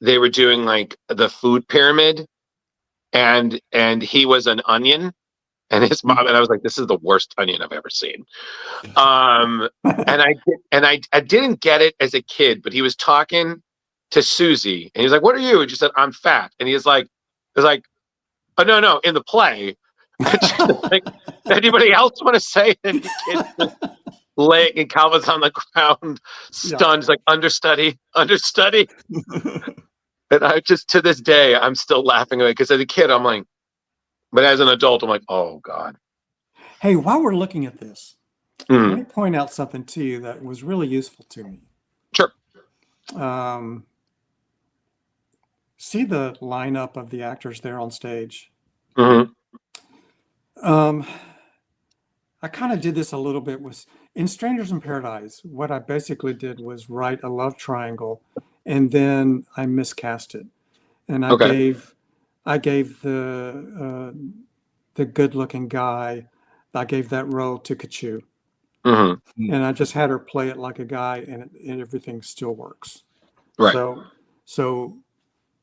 they were doing like the food pyramid, and he was an onion, and his mom, and I was like, this is the worst onion I've ever seen. And I didn't get it as a kid, but he was talking to Susie, and he was like, "What are you?" And she said, "I'm fat." And he was like, "Oh no, in the play." Like, anybody else want to say that the kid just laying and Calvin's on the ground, stunned, yeah. Like understudy. And I just, to this day, I'm still laughing away because as a kid, I'm like, but as an adult, I'm like, oh God. Hey, while we're looking at this, let me point out something to you that was really useful to me. Sure. See the lineup of the actors there on stage. Mm-hmm. I kind of did this a little bit in Strangers in Paradise. What I basically did was write a love triangle, and then I miscast it, and I gave the good-looking guy, I gave that role to Kachu, and I just had her play it like a guy, and everything still works. Right. So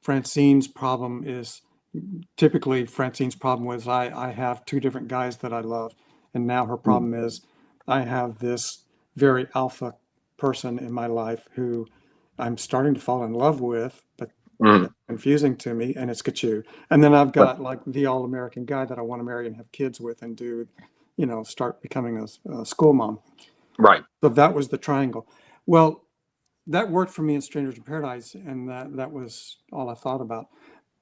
Francine's problem was I have two different guys that I love. And now her problem is I have this very alpha person in my life who I'm starting to fall in love with, but it's confusing to me, and it's Kachu. And then I've got like the all-American guy that I want to marry and have kids with and do, start becoming a school mom. Right. So that was the triangle. Well, that worked for me in Strangers in Paradise, and that was all I thought about.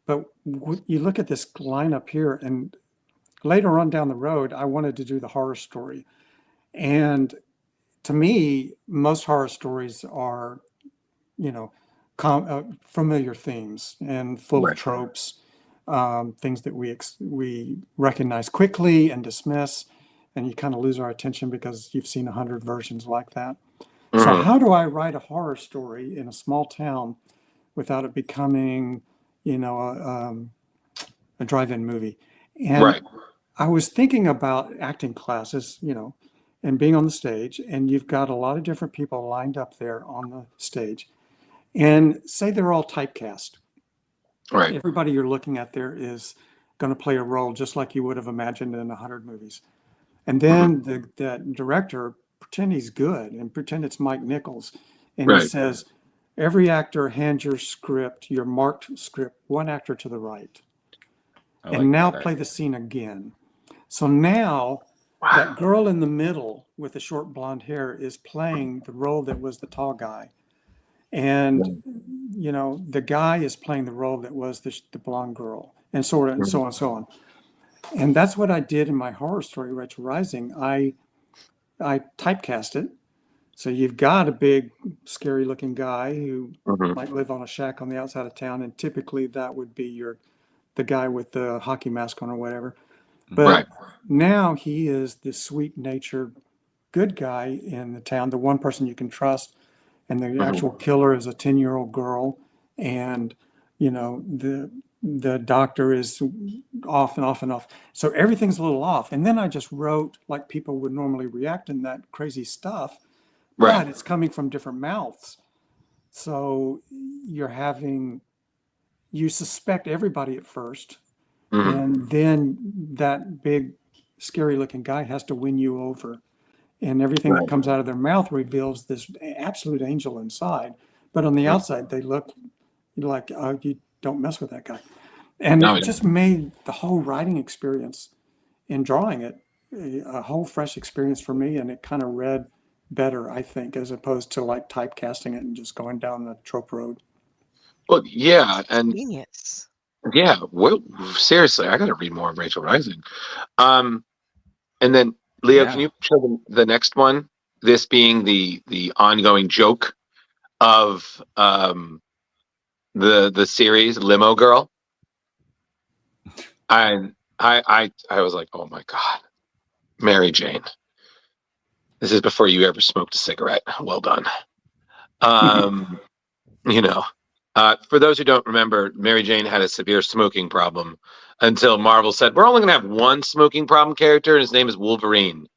But you look at this lineup here, and later on down the road, I wanted to do the horror story. And to me, most horror stories are, familiar themes and full of tropes, things that we recognize quickly and dismiss, and you kind of lose our attention because you've seen 100 versions like that. So how do I write a horror story in a small town without it becoming, a drive-in movie? And I was thinking about acting classes, and being on the stage, and you've got a lot of different people lined up there on the stage, and say they're all typecast. Right. Everybody you're looking at there is going to play a role just like you would have imagined in 100 movies. And then the director, pretend he's good and pretend it's Mike Nichols. And he says, every actor hand your marked script, one actor to the right. And now play the scene again. So now that girl in the middle with the short blonde hair is playing the role that was the tall guy. And, the guy is playing the role that was the blonde girl, and so on and so on and so on. And that's what I did in my horror story, Rachel Rising. I typecast it. So you've got a big, scary looking guy who might live on a shack on the outside of town. And typically that would be the guy with the hockey mask on or whatever. But now he is this sweet natured good guy in the town, the one person you can trust. And the actual killer is a 10-year-old girl. And, the doctor is off and off and off. So everything's a little off. And then I just wrote like people would normally react in that crazy stuff. But it's coming from different mouths. So you suspect everybody at first. And then that big, scary looking guy has to win you over. And everything that comes out of their mouth reveals this absolute angel inside. But on the outside, they look like, oh, you don't mess with that guy. And it just made the whole writing experience in drawing it a whole fresh experience for me. And it kind of read better, I think, as opposed to like typecasting it and just going down the trope road. Well, yeah. And genius. Yeah. Well, seriously, I got to read more of Rachel Rising. And then, Leo, can you show the next one? This being the ongoing joke of the series Limo Girl. I was like, oh my God, Mary Jane. This is before you ever smoked a cigarette. Well done. For those who don't remember, Mary Jane had a severe smoking problem until Marvel said, we're only going to have one smoking problem character, and his name is Wolverine.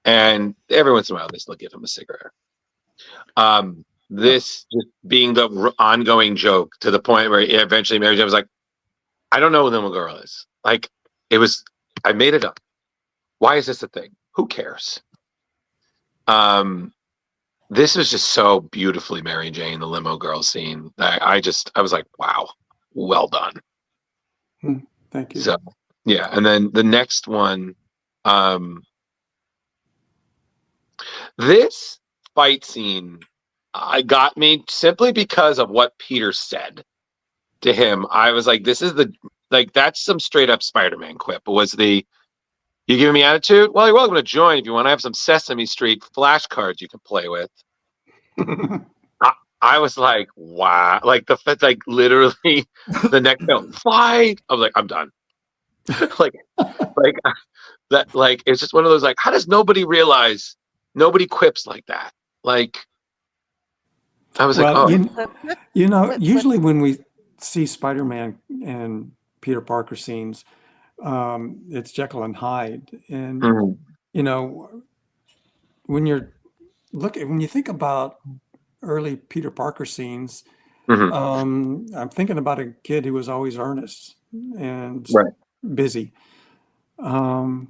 And every once in a while, they still give him a cigarette. This just being the ongoing joke to the point where eventually Mary Jane was like, I don't know who the little girl is. Like, I made it up. Why is this a thing? Who cares? This was just so beautifully Mary Jane, the limo girl scene. I was like, wow, well done. Thank you. So, yeah. And then the next one, this fight scene, got me simply because of what Peter said to him. I was like, that's some straight up Spider-Man quip. You giving me attitude? Well, you're welcome to join if you want to have some Sesame Street flashcards you can play with. I was like, wow. Like literally the next film, fight. I was like, I'm done. It's just one of those, like, how does nobody realize nobody quips like that? Like, I was usually when we see Spider-Man and Peter Parker scenes, it's Jekyll and Hyde. And, when you think about early Peter Parker scenes, I'm thinking about a kid who was always earnest and busy. But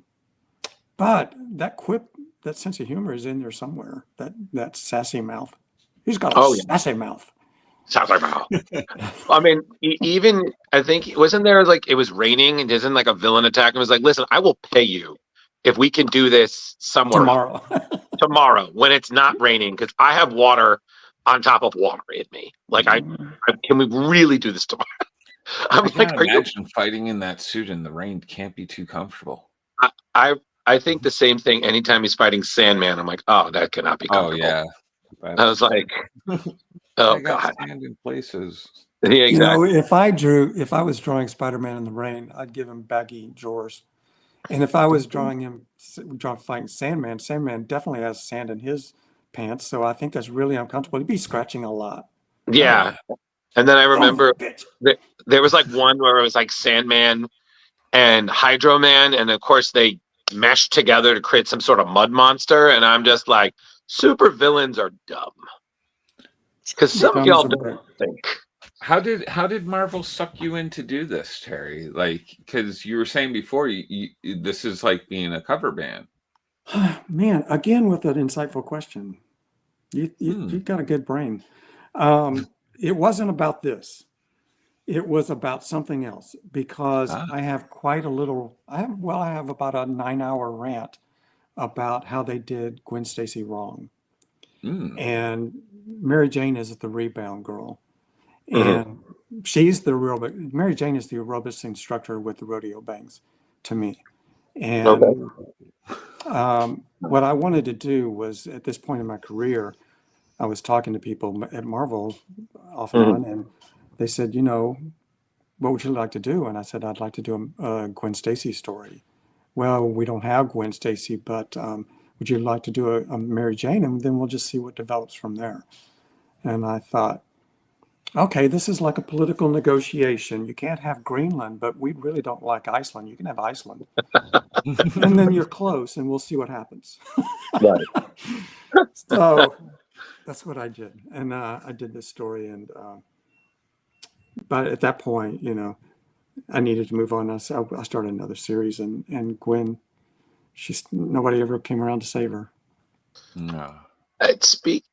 that quip, that sense of humor is in there somewhere, that sassy mouth. He's got a sassy mouth. Sassy mouth. I mean, I think, wasn't there like, it was raining and isn't like a villain attack and was like, listen, I will pay you if we can do this somewhere tomorrow when it's not raining, because I have water on top of water in me. Like, can we really do this tomorrow? I can't imagine fighting in that suit in the rain. Can't be too comfortable. I think the same thing anytime he's fighting Sandman. I'm like, oh, that cannot be comfortable. Oh, yeah. I was like, oh, God. Sand in places. Yeah, exactly. If I was drawing Spider-Man in the rain, I'd give him baggy drawers. And if I was fighting Sandman, Sandman definitely has sand in his pants. So I think that's really uncomfortable. He'd be scratching a lot. Yeah. And then I remember there was like one where it was like Sandman and Hydro Man. And of course they meshed together to create some sort of mud monster. And I'm just like, super villains are dumb. Because some of y'all don't think. How did Marvel suck you in to do this, Terry? Like, because you were saying before, this is like being a cover band. Man, again with an insightful question. You've got a good brain. It wasn't about this. It was about something else, because I have quite a little. I have about a 9-hour rant about how they did Gwen Stacy wrong, and Mary Jane is the rebound girl. And she's Mary Jane is the aerobics instructor with the rodeo bangs to me. And what I wanted to do was, at this point in my career, I was talking to people at Marvel off and on, and they said, what would you like to do? And I said, I'd like to do a Gwen Stacy story. Well, we don't have Gwen Stacy, but would you like to do a Mary Jane? And then we'll just see what develops from there. And I thought, okay, this is like a political negotiation. You can't have Greenland, but we really don't like Iceland. You can have Iceland. And then you're close, and we'll see what happens. Right. So that's what I did. And I did this story. And but at that point, I needed to move on. I started another series, and Gwen, nobody ever came around to save her. No. And speaking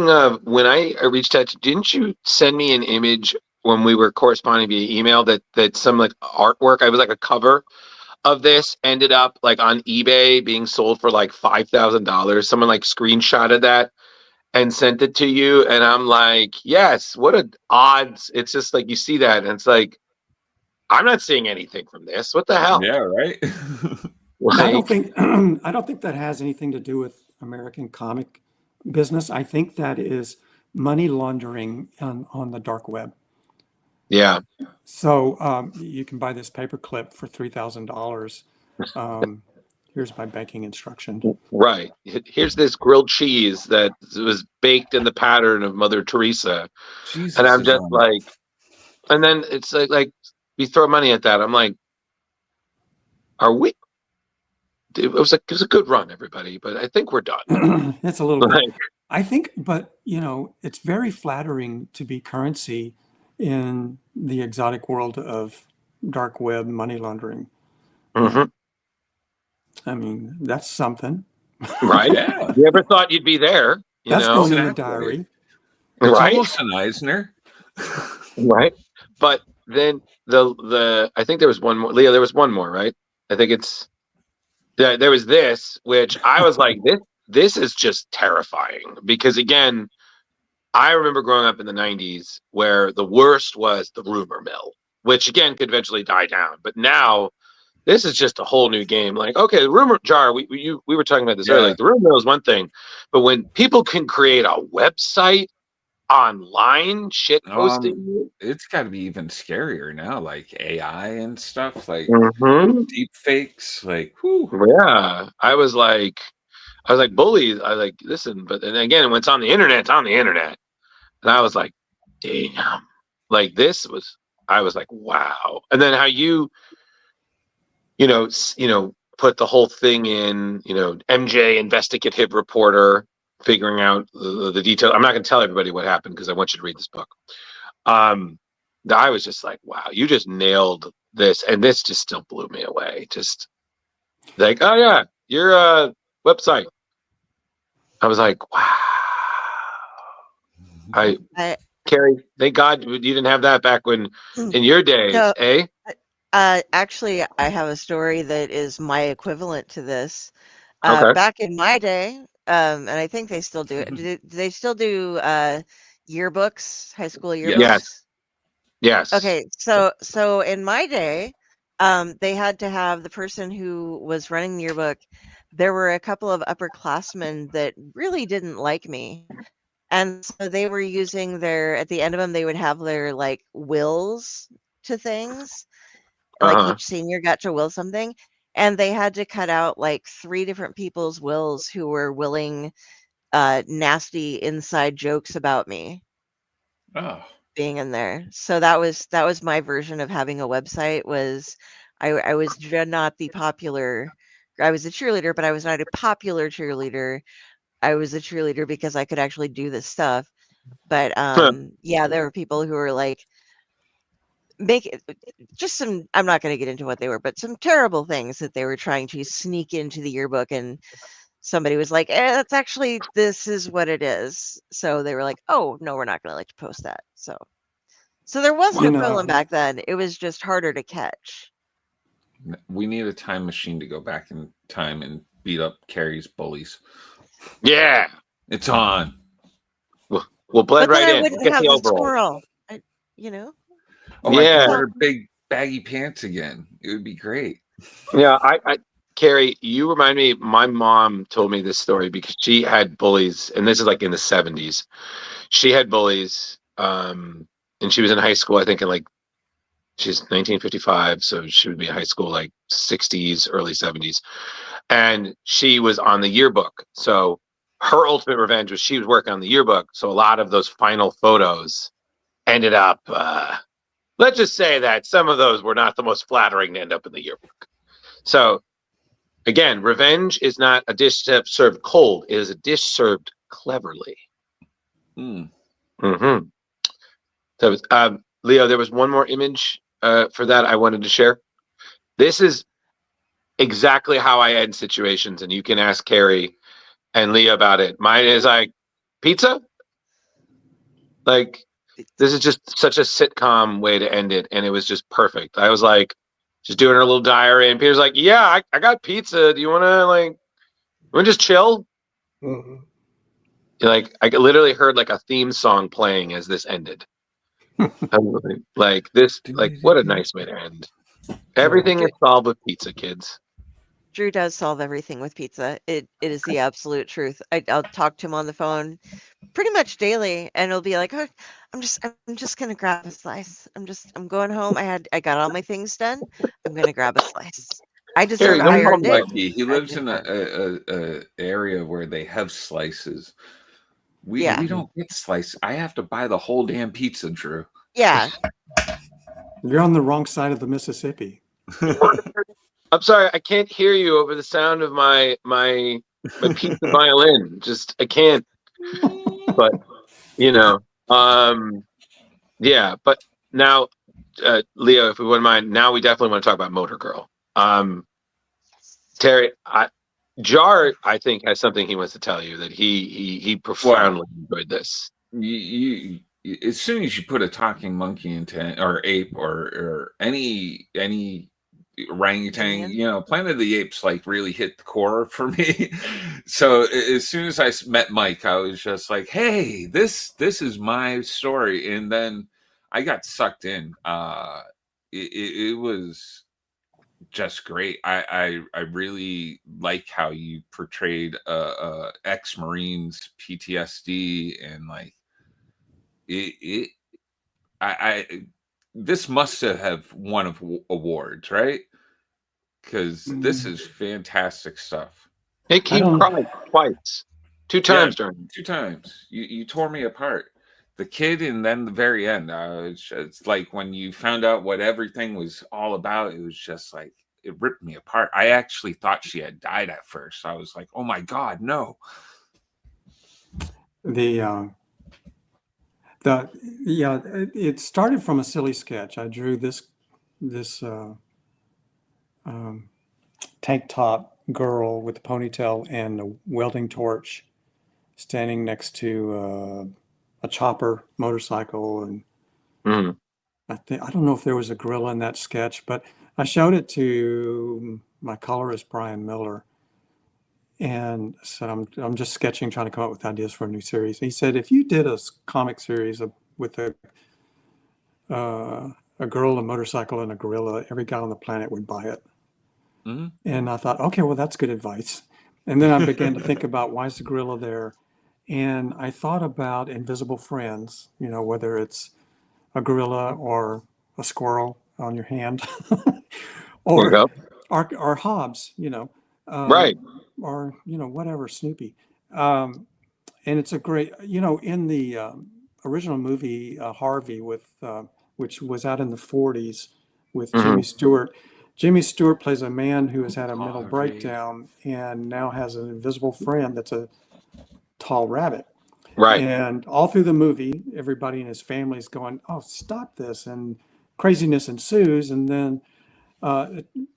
of, when I reached out, didn't you send me an image when we were corresponding via email that some like artwork, I was like a cover of this, ended up like on eBay being sold for like $5,000. Someone like screenshotted that and sent it to you, and I'm like, yes, what a odds. It's just like, you see that and it's like, I'm not seeing anything from this. What the hell? Yeah, right. I don't think that has anything to do with American comic business. I think that is money laundering on the dark web. Yeah. So you can buy this paperclip for $3,000. Here's my banking instruction. Right. Here's this grilled cheese that was baked in the pattern of Mother Teresa. Jesus, and I'm just like, and then it's like, we throw money at that. I'm like, are we? It was a good run, everybody, but I think we're done. It's a little bit. Like, I think, but it's very flattering to be currency in the exotic world of dark web money laundering. mhm. I mean, that's something. Right? Yeah. You ever thought you'd be there? You That's know, going in the Exactly. diary. It's right? almost an Eisner. Right. But then the I think there was one more. Leo, there was one more, right? I think it's there was this, which I was like, this is just terrifying because again, I remember growing up in the 90s where the worst was the rumor mill, which again could eventually die down. But now this is just a whole new game. Like, okay, the rumor jar, we were talking about this earlier. Like, the rumor mill is one thing, but when people can create a website online shit posting, It's got to be even scarier now, like AI and stuff, like Mhm. deep fakes. Like, whew. Yeah, I was like, bullies. I was like, listen, but then again, when it's on the internet, it's on the internet, and I was like, damn, like I was like, wow. And then how you put the whole thing in, MJ investigative reporter figuring out the detail. I'm not going to tell everybody what happened because I want you to read this book. I was just like, wow, you just nailed this, and this just still blew me away. Just like, oh yeah, your website. I was like, wow. Kari, thank God you didn't have that back in your days, No, eh? actually, I have a story that is my equivalent to this. Okay. Back in my day, and I think they still do it. Do they still do yearbooks, high school Yes. yearbooks? Yes. Okay, so in my day, they had to have the person who was running the yearbook. There were a couple of upperclassmen that really didn't like me. And so they were using at the end of them, they would have their like wills to things. Like Uh-huh. each senior got to will something. And they had to cut out like 3 different people's wills who were willing nasty inside jokes about me Oh, being in there. So that was my version of having a website. Was I was not the popular. I was a cheerleader, but I was not a popular cheerleader. I was a cheerleader because I could actually do this stuff. But yeah, there were people who were like make it just some. I'm not going to get into what they were, but some terrible things that they were trying to sneak into the yearbook. And somebody was like, that's actually, this is what it is. So they were like, oh no, we're not going to like to post that. So there was an equivalent back then. It was just harder to catch. we need a time machine to go back in time and beat up Kari's bullies. Yeah, it's on. We'll blend But then right I in. wouldn't Get have the the overall. squirrel. Oh, I can wear big baggy pants again. It would be great. Yeah, I Kari, you remind me. My mom told me this story because she had bullies, and this is like in the 70s. She had bullies, and she was in high school. I think in like she's 1955, so she would be in high school like 60s, early 70s, and she was on the yearbook. So her ultimate revenge was she was working on the yearbook. So a lot of those final photos ended up. Let's just say that some of those were not the most flattering to end up in the yearbook. So again, revenge is not a dish served cold. It is a dish served cleverly. Mm-hmm. So, Leo, there was one more image for that I wanted to share. This is exactly how I end situations, and you can ask Kari and Leo about it. Mine is like pizza. Like, this is just such a sitcom way to end it, and it was just perfect. I was like, just doing her little diary, and Peter's like, "Yeah, I got pizza. Do you want to just chill?" Mm-hmm. Like, I literally heard like a theme song playing as this ended. Like this, like what a nice way to end. Everything is solved with pizza, kids. Drew does solve everything with pizza. It is the absolute truth. I'll talk to him on the phone pretty much daily, and it'll be like, oh, I'm just gonna grab a slice. I'm going home. I got all my things done. I'm gonna grab a slice. I deserve it. I earned it. He lives in a area where they have slices. We don't get slices. I have to buy the whole damn pizza, Drew. Yeah. You're on the wrong side of the Mississippi. I'm sorry, I can't hear you over the sound of my piece of violin. Just I can't. But you know, yeah. But now, Leo, if we wouldn't mind, now we definitely want to talk about Motor Girl. Terry, Jar, I think, has something he wants to tell you that he profoundly enjoyed this. You as soon as you put a talking monkey into or ape or any orangutan, you know, Planet of the Apes like really hit the core for me. So as soon as I met Mike, I was just like, hey, this is my story, and then I got sucked in. It was just great. I really like how you portrayed ex-Marines PTSD, and like this must have won of awards, right? Because this is fantastic stuff. Hey, he cried twice, 2 times during 2 times. You tore me apart. The kid, and then the very end. It's like when you found out what everything was all about. It was just like it ripped me apart. I actually thought she had died at first. I was like, "Oh my God, no!" It started from a silly sketch. I drew this tank top girl with a ponytail and a welding torch standing next to a chopper motorcycle, and I don't know if there was a gorilla in that sketch, but I showed it to my colorist Brian Miller and said, I'm just sketching, trying to come up with ideas for a new series. And he said, if you did a comic series with a girl, a motorcycle, and a gorilla, every guy on the planet would buy it. And I thought, okay, well, that's good advice. And then I began to think about, why is the gorilla there? And I thought about invisible friends, you know, whether it's a gorilla or a squirrel on your hand, or Hobbs, you know, right, or you know, whatever, Snoopy. And it's a great, you know, in the original movie Harvey, with which was out in the 40s with Jimmy Stewart. Jimmy Stewart plays a man who has had a mental breakdown and now has an invisible friend that's a tall rabbit. Right. And all through the movie, everybody in his family is going, "Oh, stop this!" And craziness ensues. And then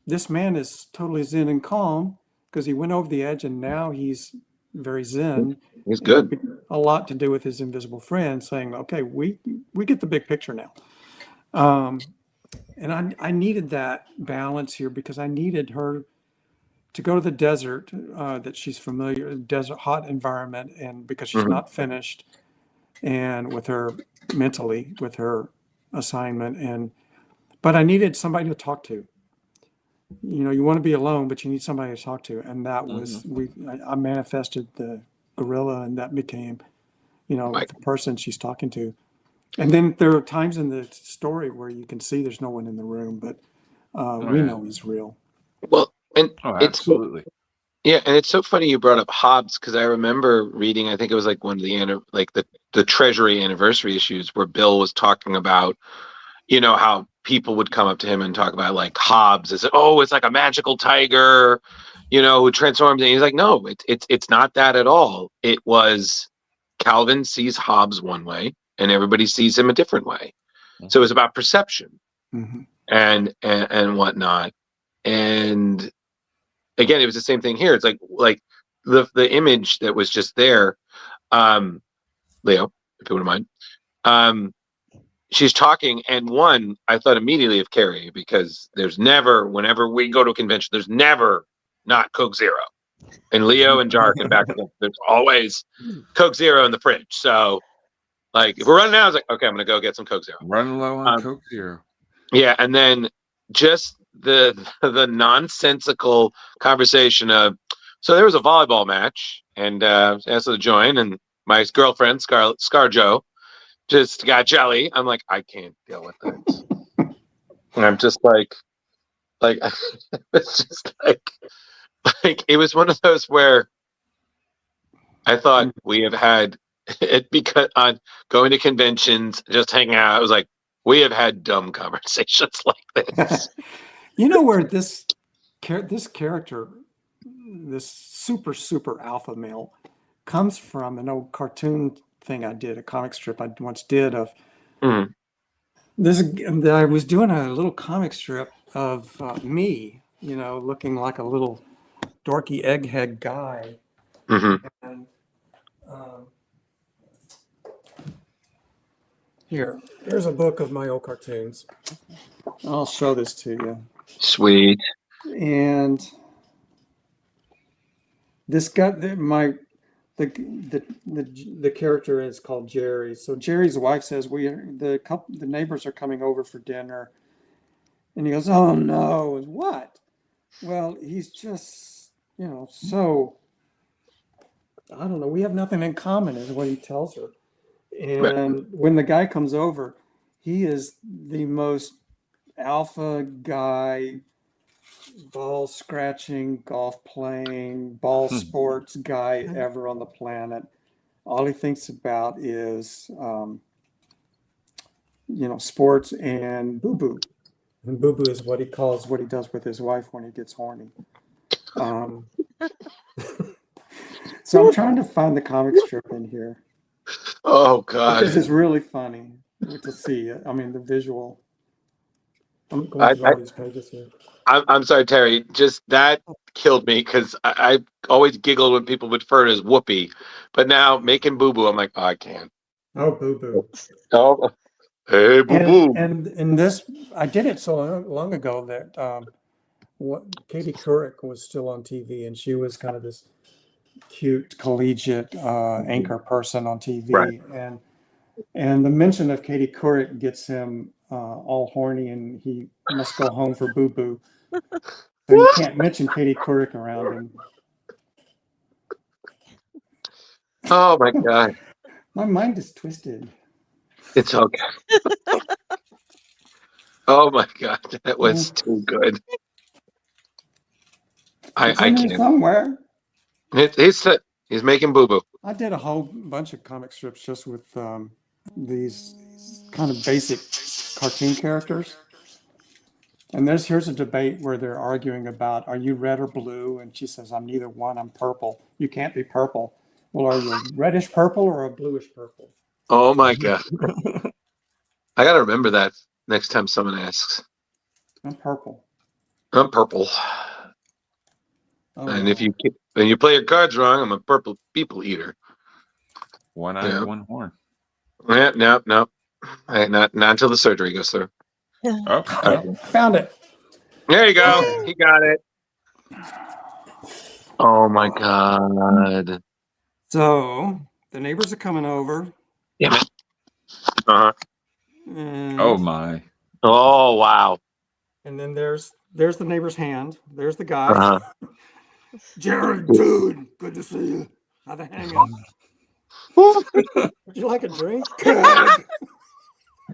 this man is totally zen and calm because he went over the edge, and now he's very zen. He's good. A lot to do with his invisible friend saying, "Okay, we get the big picture now." And I needed that balance here because I needed her to go to the desert that she's familiar, desert, hot environment, and because she's not finished, and with her mentally, with her assignment, but I needed somebody to talk to. You know, you want to be alone, but you need somebody to talk to, and that was I manifested the gorilla, and that became, you know, the person she's talking to. And then there are times in the story where you can see there's no one in the room, but we know he's real. Well, and absolutely. And it's so funny you brought up Hobbs, because I remember reading, I think it was like one of the Treasury anniversary issues where Bill was talking about, you know, how people would come up to him and talk about like Hobbs as, oh, it's like a magical tiger, you know, who transforms. And he's like, no, it's not that at all. It was Calvin sees Hobbs one way and everybody sees him a different way. So it's about perception and whatnot. And again, it was the same thing here. It's like the image that was just there. Leo, if you wouldn't mind. She's talking, and I thought immediately of Kari, because there's never, whenever we go to a convention, there's never not Coke Zero. And Leo and Jar can back it up. There's always Coke Zero in the fridge. So, like, if we're running out, I was like, okay, I'm gonna go get some Coke Zero. Running low on Coke Zero. Yeah, and then just the nonsensical conversation of, so there was a volleyball match, and asked her to join, and my girlfriend ScarJo just got jelly. I'm like, I can't deal with this. And I'm just like it's just like it was one of those where I thought we have had it, because on going to conventions, just hanging out, I was like, We have had dumb conversations like this. You know where this character, this super alpha male, comes from? An old cartoon thing I did, a comic strip I once did of this. I was doing a little comic strip of me, looking like a little dorky egghead guy. And here's a book of my old cartoons. I'll show this to you. Sweet. And this guy, the character is called Jerry. So Jerry's wife says the neighbors are coming over for dinner, and he goes, "Oh no, what?" Well, he's just so I don't know. We have nothing in common, is what he tells her. And when the guy comes over, he is the most alpha guy, ball scratching, golf playing, ball sports guy ever on the planet. All he thinks about is, sports and boo-boo. And boo-boo is what he calls what he does with his wife when he gets horny. So I'm trying to find the comic strip in here. Oh, God. Because it's really funny to see it. I mean, the visual. I'm going through all these pages here. I'm sorry, Terry. Just that killed me because I always giggled when people would refer to it as whoopee. But now making boo-boo, I'm like, oh, I can't. Oh, boo-boo. Oh, hey, boo-boo. And this, I did it so long ago that Katie Couric was still on TV, and she was kind of this cute collegiate anchor person on TV. Right. And the mention of Katie Couric gets him all horny, and he must go home for boo-boo. So you can't mention Katie Couric around him. Oh, my God. My mind is twisted. It's okay. Oh, my God. That was too good. I can't. Somewhere. He's making boo-boo. I did a whole bunch of comic strips just with these kind of basic cartoon characters. And here's a debate where they're arguing about, are you red or blue? And she says, I'm neither one, I'm purple. You can't be purple. Well, are you a reddish purple or a bluish purple? Oh, my God. I got to remember that next time someone asks. I'm purple. I'm purple. Oh, and if you play your cards wrong, I'm a purple people eater. One eye, one horn. Yeah, no. Hey, not until the surgery goes through. Oh, found it. There you go. He got it. Oh my God. So the neighbors are coming over. Damn it. Uh-huh. Oh my. Oh wow. And then there's the neighbor's hand. There's the guy. Uh-huh. Jared, dude, good to see you. Have a hang out. Would you like a drink?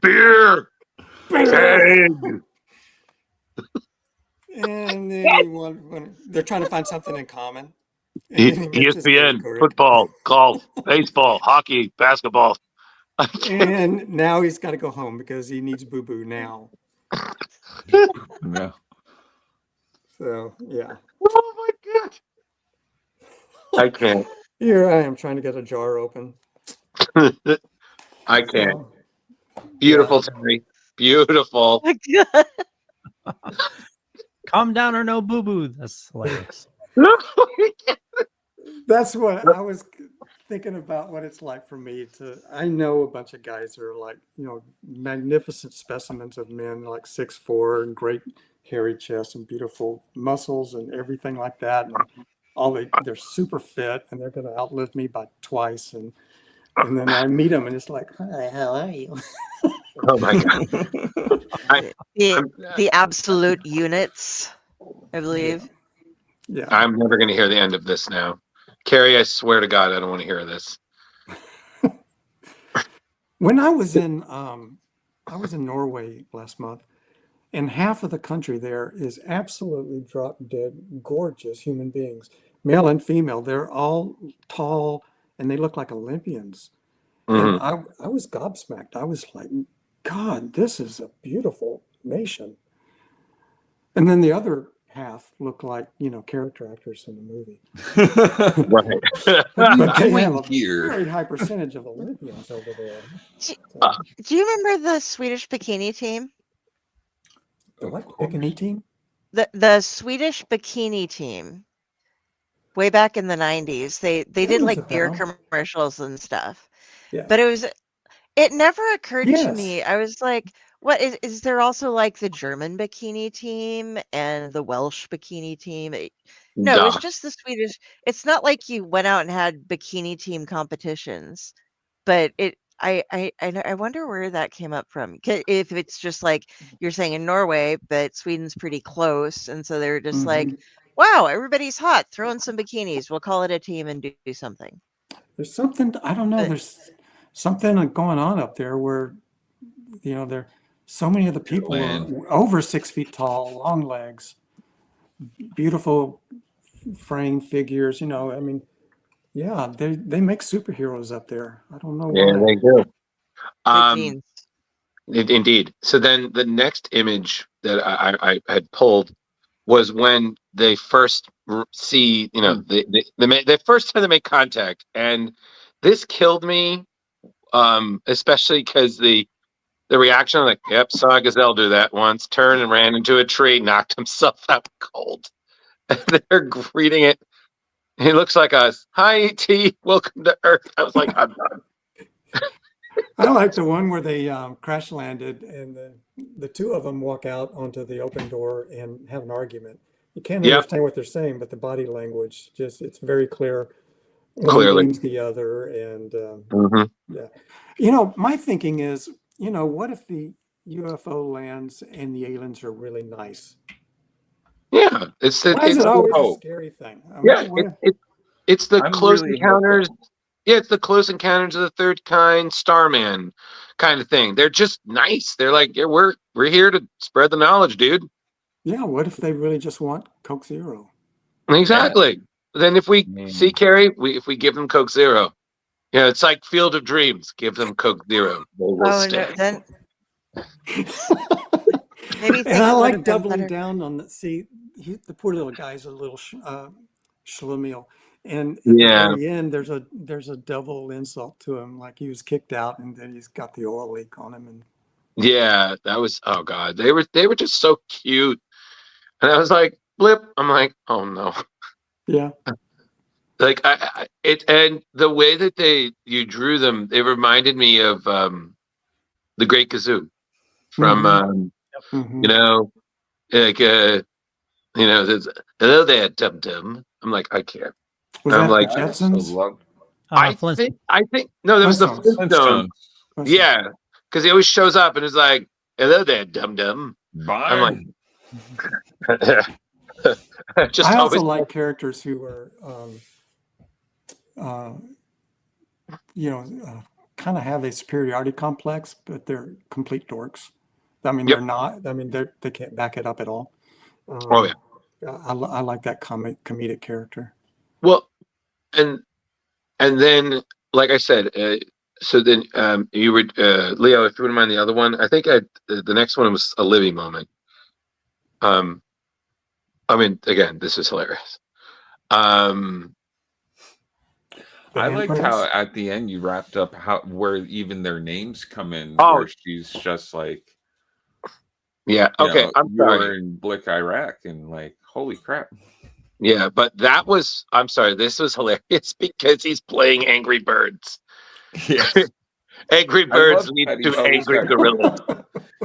Beer. Beer. And then they're trying to find something in common. ESPN, football, golf, baseball, hockey, basketball. And now he's got to go home because he needs boo-boo now. No. So, yeah. Oh my God. I can't. Here I am trying to get a jar open. I can't. Beautiful, Terry. Beautiful. Calm down or no boo-boo. That's hilarious. That's what I was thinking about, what it's like for me I know a bunch of guys who are like, magnificent specimens of men, like 6'4" and great hairy chests and beautiful muscles and everything like that. And they're super fit and they're going to outlive me by twice. And then I meet them and it's like, hi, how are you? Oh my God. The absolute units, I believe. Yeah. I'm never going to hear the end of this now. Kari, I swear to God, I don't want to hear this. When I was in Norway last month, and half of the country there is absolutely drop dead gorgeous human beings, male and female. They're all tall and they look like Olympians. Mm-hmm. And I was gobsmacked. I was like, God, this is a beautiful nation. And then the other half look like, character actors in the movie. Right. But they doing have a here? very high percentage of Olympians over there. Do you remember the Swedish bikini team? The what? Bikini team? The Swedish bikini team. Way back in the 90s, they did rings a like beer bell. commercials and stuff. Yeah. But it never occurred to Yes. me. I was like, what is there also like the German bikini team and the Welsh bikini team? No, it was Duh. just the Swedish. It's not like you went out and had bikini team competitions, but I wonder where that came up from. If it's just like you're saying in Norway, but Sweden's pretty close, and so they're just like, wow, everybody's hot. Throw in some bikinis. We'll call it a team and do something. There's something, I don't know, But there's something going on up there where, there so many of the people are over 6 feet tall, long legs, beautiful frame figures, I mean, yeah, they make superheroes up there. I don't know Yeah, why. they do. good genes. Indeed. So then the next image that I had pulled was when they first see, the first time they make contact, and this killed me, especially because the reaction, like, yep, saw a gazelle do that once, turned and ran into a tree, knocked himself out cold. And they're greeting it. He looks like us. Hi, E.T. Welcome to Earth. I was like, I'm done. I like the one where they crash landed and the two of them walk out onto the open door and have an argument. You can't understand what they're saying, but the body language, it's very clear. One Clearly. blames the other. And Mm-hmm. yeah. My thinking is, what if the UFO lands and the aliens are really nice? Yeah. Why is it always a scary thing? It's the I'm Close really Encounters. hoping. Yeah, it's the Close Encounters of the Third Kind, Starman kind of thing. They're just nice. They're like, yeah, we're here to spread the knowledge, dude. Yeah, what if they really just want Coke Zero? Exactly. Then if we see Kari, if we give them Coke Zero, it's like Field of Dreams. Give them Coke Zero. They will stay. No, then maybe And I things would like have been doubling better. down on the poor little guy's a little schlemiel. And at Yeah. the very end, there's a double insult to him, like he was kicked out and then he's got the oil leak on him. And Yeah, that was, oh God. They were just so cute. And I was like, blip. I'm like, oh no. yeah. Like and the way that you drew them, they reminded me of the Great Gazoo from like there's, hello there, dum dum. I'm like, I can't. Was I'm that like, the Jetsons? I think no, that was the Flintstones. Yeah, because he always shows up and is like, hello there, dum dum. Bye. I'm like, just I also always like characters who are, kind of have a superiority complex, but they're complete dorks. I mean, they're not. I mean, they can't back it up at all. Oh yeah. I like that comedic character. Well, and then, like I said, so then you would Leo, if you wouldn't mind the other one, I think the next one was a Livy moment. I mean, again, this is hilarious. I liked how at the end you wrapped up where even their names come in. Oh. Where she's just like, yeah, okay, I'm sorry. You're in Blick, Iraq, and like, holy crap. Yeah, but that was, I'm sorry, this was hilarious because he's playing Angry Birds. Yes. Angry Birds lead to Angry Gorillas.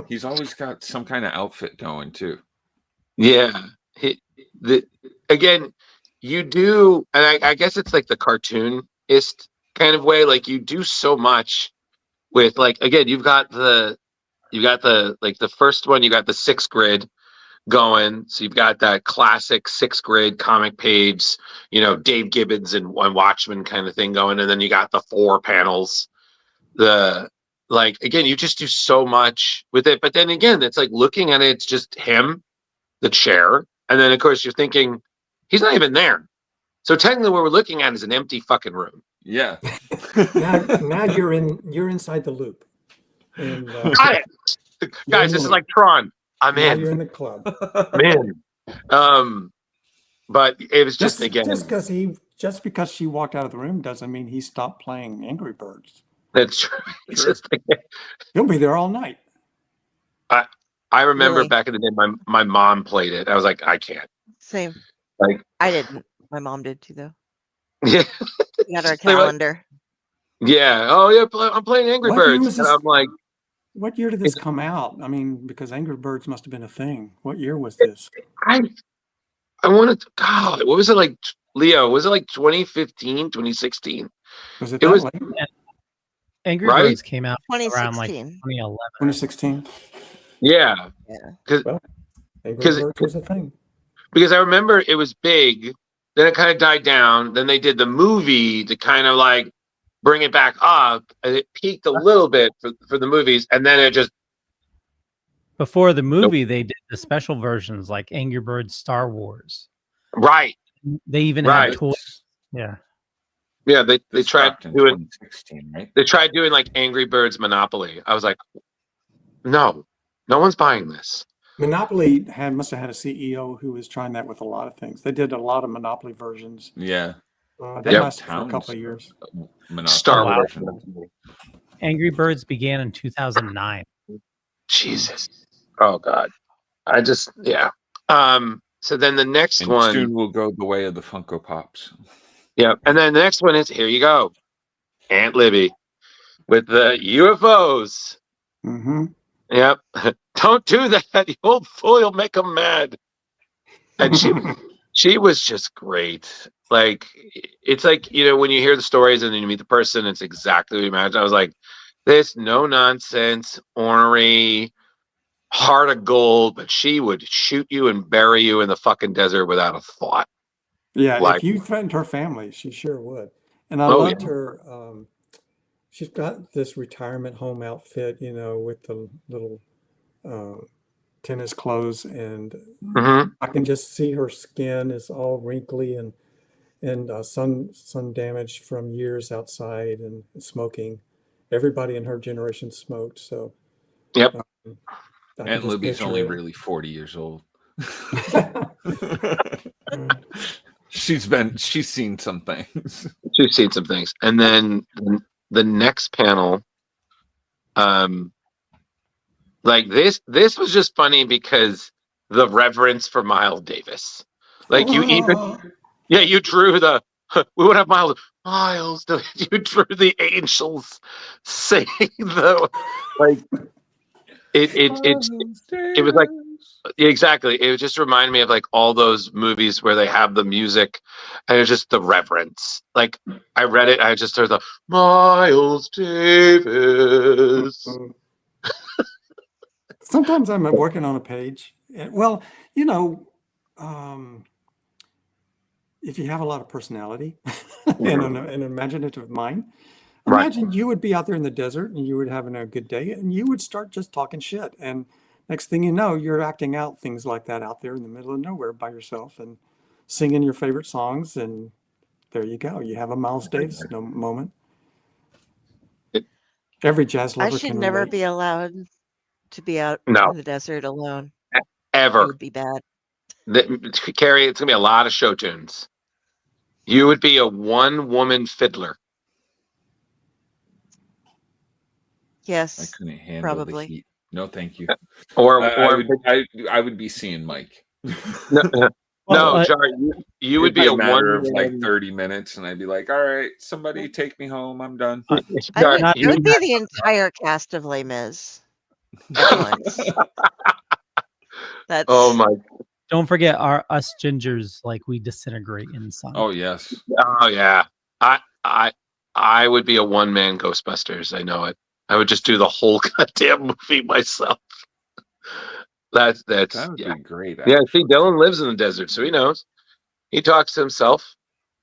He's always got some kind of outfit going too. Yeah. Again, you do, and I guess it's like the cartoonist kind of way. Like you do so much with, like, again, you've got the like the first one, you got the 6th grid going. So you've got that classic 6th grid comic page, Dave Gibbons and Watchmen kind of thing going. And then you got the 4 panels. Again, you just do so much with it. But then again, it's like looking at it, it's just him, the chair. And then of course you're thinking he's not even there. So technically what we're looking at is an empty fucking room. Yeah. now you're inside the loop. And Got it, guys. This is like Tron. I'm now in. you're in the club. Man. But it was just again. Just because she walked out of the room doesn't mean he stopped playing Angry Birds. That's true. It's just He'll be there all night. I remember Really? back in the day, my mom played it. I was like, I can't. Same. Like I didn't. My mom did too, though. Yeah. We had our They were like, calendar. yeah. Oh yeah. I'm playing Angry What year Birds, was and this? I'm like, What year did this come out? I mean, because Angry Birds must have been a thing. What year was this? I wanted to. God, what was it like, Leo? Was it like 2015, 2016? Was it It that was late? Angry Right? Birds came out around like 2016. 2011. 2016. Yeah. Yeah. Well, Angry Because Birds was a thing. I remember it was big, then it kind of died down. Then they did the movie to kind of like bring it back up, and it peaked a little bit for the movies, and then it just Before the movie, they did the special versions like Angry Birds Star Wars. right. They even Right. had toys. Yeah. Yeah, they This tried dropped in doing 2016, right? they tried doing like Angry Birds Monopoly. I was like, no one's buying this. Monopoly must have had a CEO who was trying that with a lot of things. They did a lot of Monopoly versions. Yeah. They Yep. lasted for a couple of years. Monopoly Star wow. Wars. version. Angry Birds began in 2009. Jesus. Oh God. I just yeah. So then the next And one. soon will go the way of the Funko Pops. Yeah, and then the next one is here you go, Aunt Libby with the UFOs. Mm-hmm. Yep. Don't do that, you old fool. You'll make them mad. And she was just great. Like it's like, you know, when you hear the stories and then you meet the person, it's exactly what you imagine. I was like, this no nonsense, ornery, heart of gold, but she would shoot you and bury you in the fucking desert without a thought. Yeah, Like, if you threatened her family, she sure would. And I Oh, loved yeah. her. She's got this retirement home outfit, you know, with the little tennis clothes, and Mhm. I can just see her skin is all wrinkly and sun damage from years outside and smoking. Everybody in her generation smoked, so Yep. I can Aunt just Libby's picture only it. really 40 years old. Mm. She's seen some things. She's seen some things. And then the next panel, like this was just funny because the reverence for Miles Davis. Like you drew the we would have Miles you drew the angels saying the like it was like exactly. It just reminded me of like all those movies where they have the music and it's just the reverence. Like I read it, I just heard the Miles Davis. Sometimes I'm working on a page. Well, you know, if you have a lot of personality and an imaginative mind, imagine you would be out there in the desert and you would having a good day and you would start just talking shit. And next thing you know, you're acting out things like that out there in the middle of nowhere by yourself and singing your favorite songs. And there you go. You have a Miles Davis moment. Every jazz I lover should can never relate. be allowed to be out No. in the desert alone. Ever. It would be bad. Carrie, it's gonna be a lot of show tunes. You would be a one-woman fiddler. Yes. I couldn't handle probably. the heat. No, thank you. I would be seeing Mike. No, Jar, you would be It'd a matter one of like 30 minutes, and I'd be like, "All right, somebody take me home. I'm done." It would be the entire cast of Les Mis at once. That's Oh my! Don't forget us gingers, like we disintegrate inside. Oh yes. Oh yeah. I would be a one-man Ghostbusters. I know it. I would just do the whole goddamn movie myself. That would be great. Yeah, see, Dylan lives in the desert, so he knows. He talks to himself.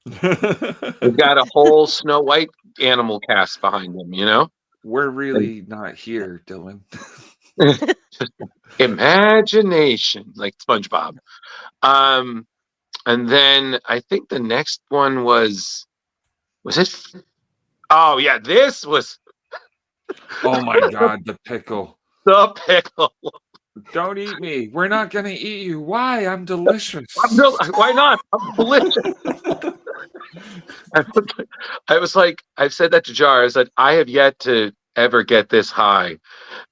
We've got a whole Snow White animal cast behind him, you know? We're really not here, Dylan. Imagination, like SpongeBob. And then I think the next one was it? Oh yeah, this was Oh my God, the pickle. The pickle. Don't eat me. We're not going to eat you. Why? I'm delicious. Why not? I'm delicious. I was like, I've said that to Jar. I said, I have yet to ever get this high.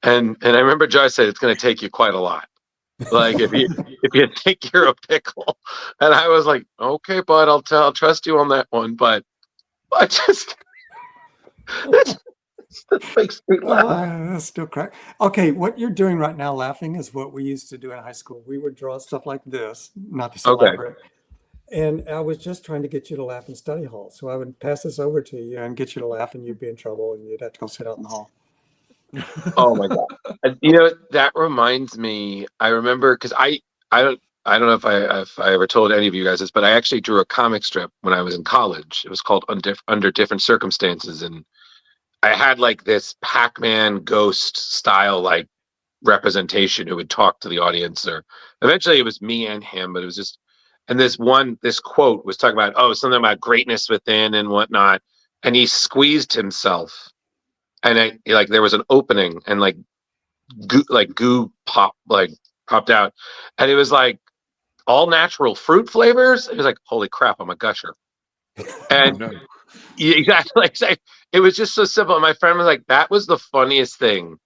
And I remember Jar said, it's going to take you quite a lot. Like if you think you're a pickle. And I was like, okay, bud, I'll trust you on that one. But I just, that makes me laugh. That's still crack. Okay, what you're doing right now, laughing, is what we used to do in high school. We would draw stuff like this, not this Okay. elaborate. And I was just trying to get you to laugh in study hall. So I would pass this over to you and get you to laugh, and you'd be in trouble, and you'd have to go sit out in the hall. Oh my God. You know, that reminds me, I remember, because I don't know if I ever told any of you guys this, but I actually drew a comic strip when I was in college. It was called Under Different Circumstances. And I had like this Pac-Man ghost style like representation who would talk to the audience, or eventually it was me and him, but it was just, and this quote was talking about, something about greatness within and whatnot. And he squeezed himself, and there was an opening, and goo popped out, and it was like all natural fruit flavors. It was like, holy crap, I'm a gusher. And no. exactly, it was just so simple. And my friend was like, that was the funniest thing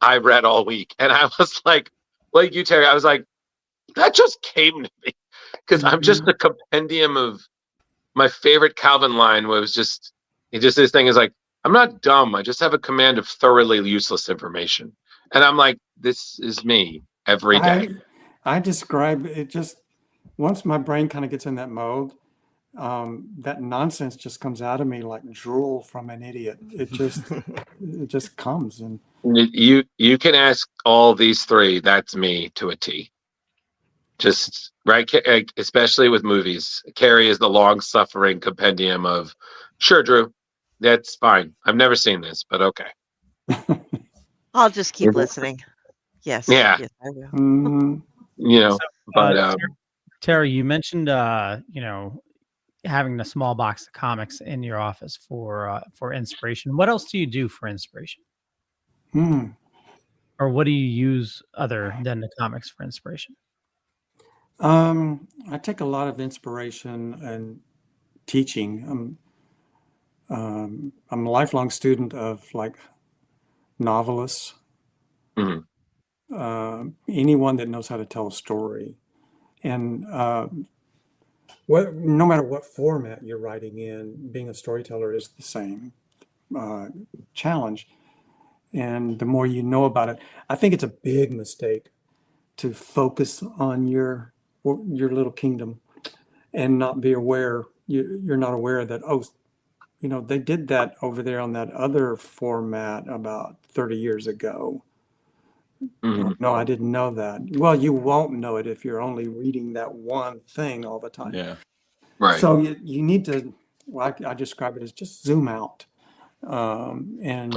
I read all week. And I was like you, Terry, I was like, that just came to me because I'm just a compendium of my favorite Calvin line was just this thing is like, I'm not dumb. I just have a command of thoroughly useless information. And I'm like, this is me every day. I describe it just, once my brain kind of gets in that mode, that nonsense just comes out of me like drool from an idiot. It just comes. And you can ask all these three. That's me to a T. Just right, especially with movies. Kari is the long-suffering compendium of, sure, Drew, that's fine. I've never seen this, but okay. I'll just keep listening. Yes. Yeah. Yes, I will. mm, You know, but Terry, you mentioned having a small box of comics in your office for inspiration. What else do you do for inspiration? Or what do you use other than the comics for inspiration? I take a lot of inspiration in teaching. I'm a lifelong student of like novelists, anyone that knows how to tell a story, and no matter what format you're writing in, being a storyteller is the same challenge. And the more you know about it, I think it's a big mistake to focus on your little kingdom and not be aware. You're not aware that, they did that over there on that other format about 30 years ago. No, I didn't know that. Well, you won't know it if you're only reading that one thing all the time. Yeah. Right. So you need to, I describe it as just zoom out and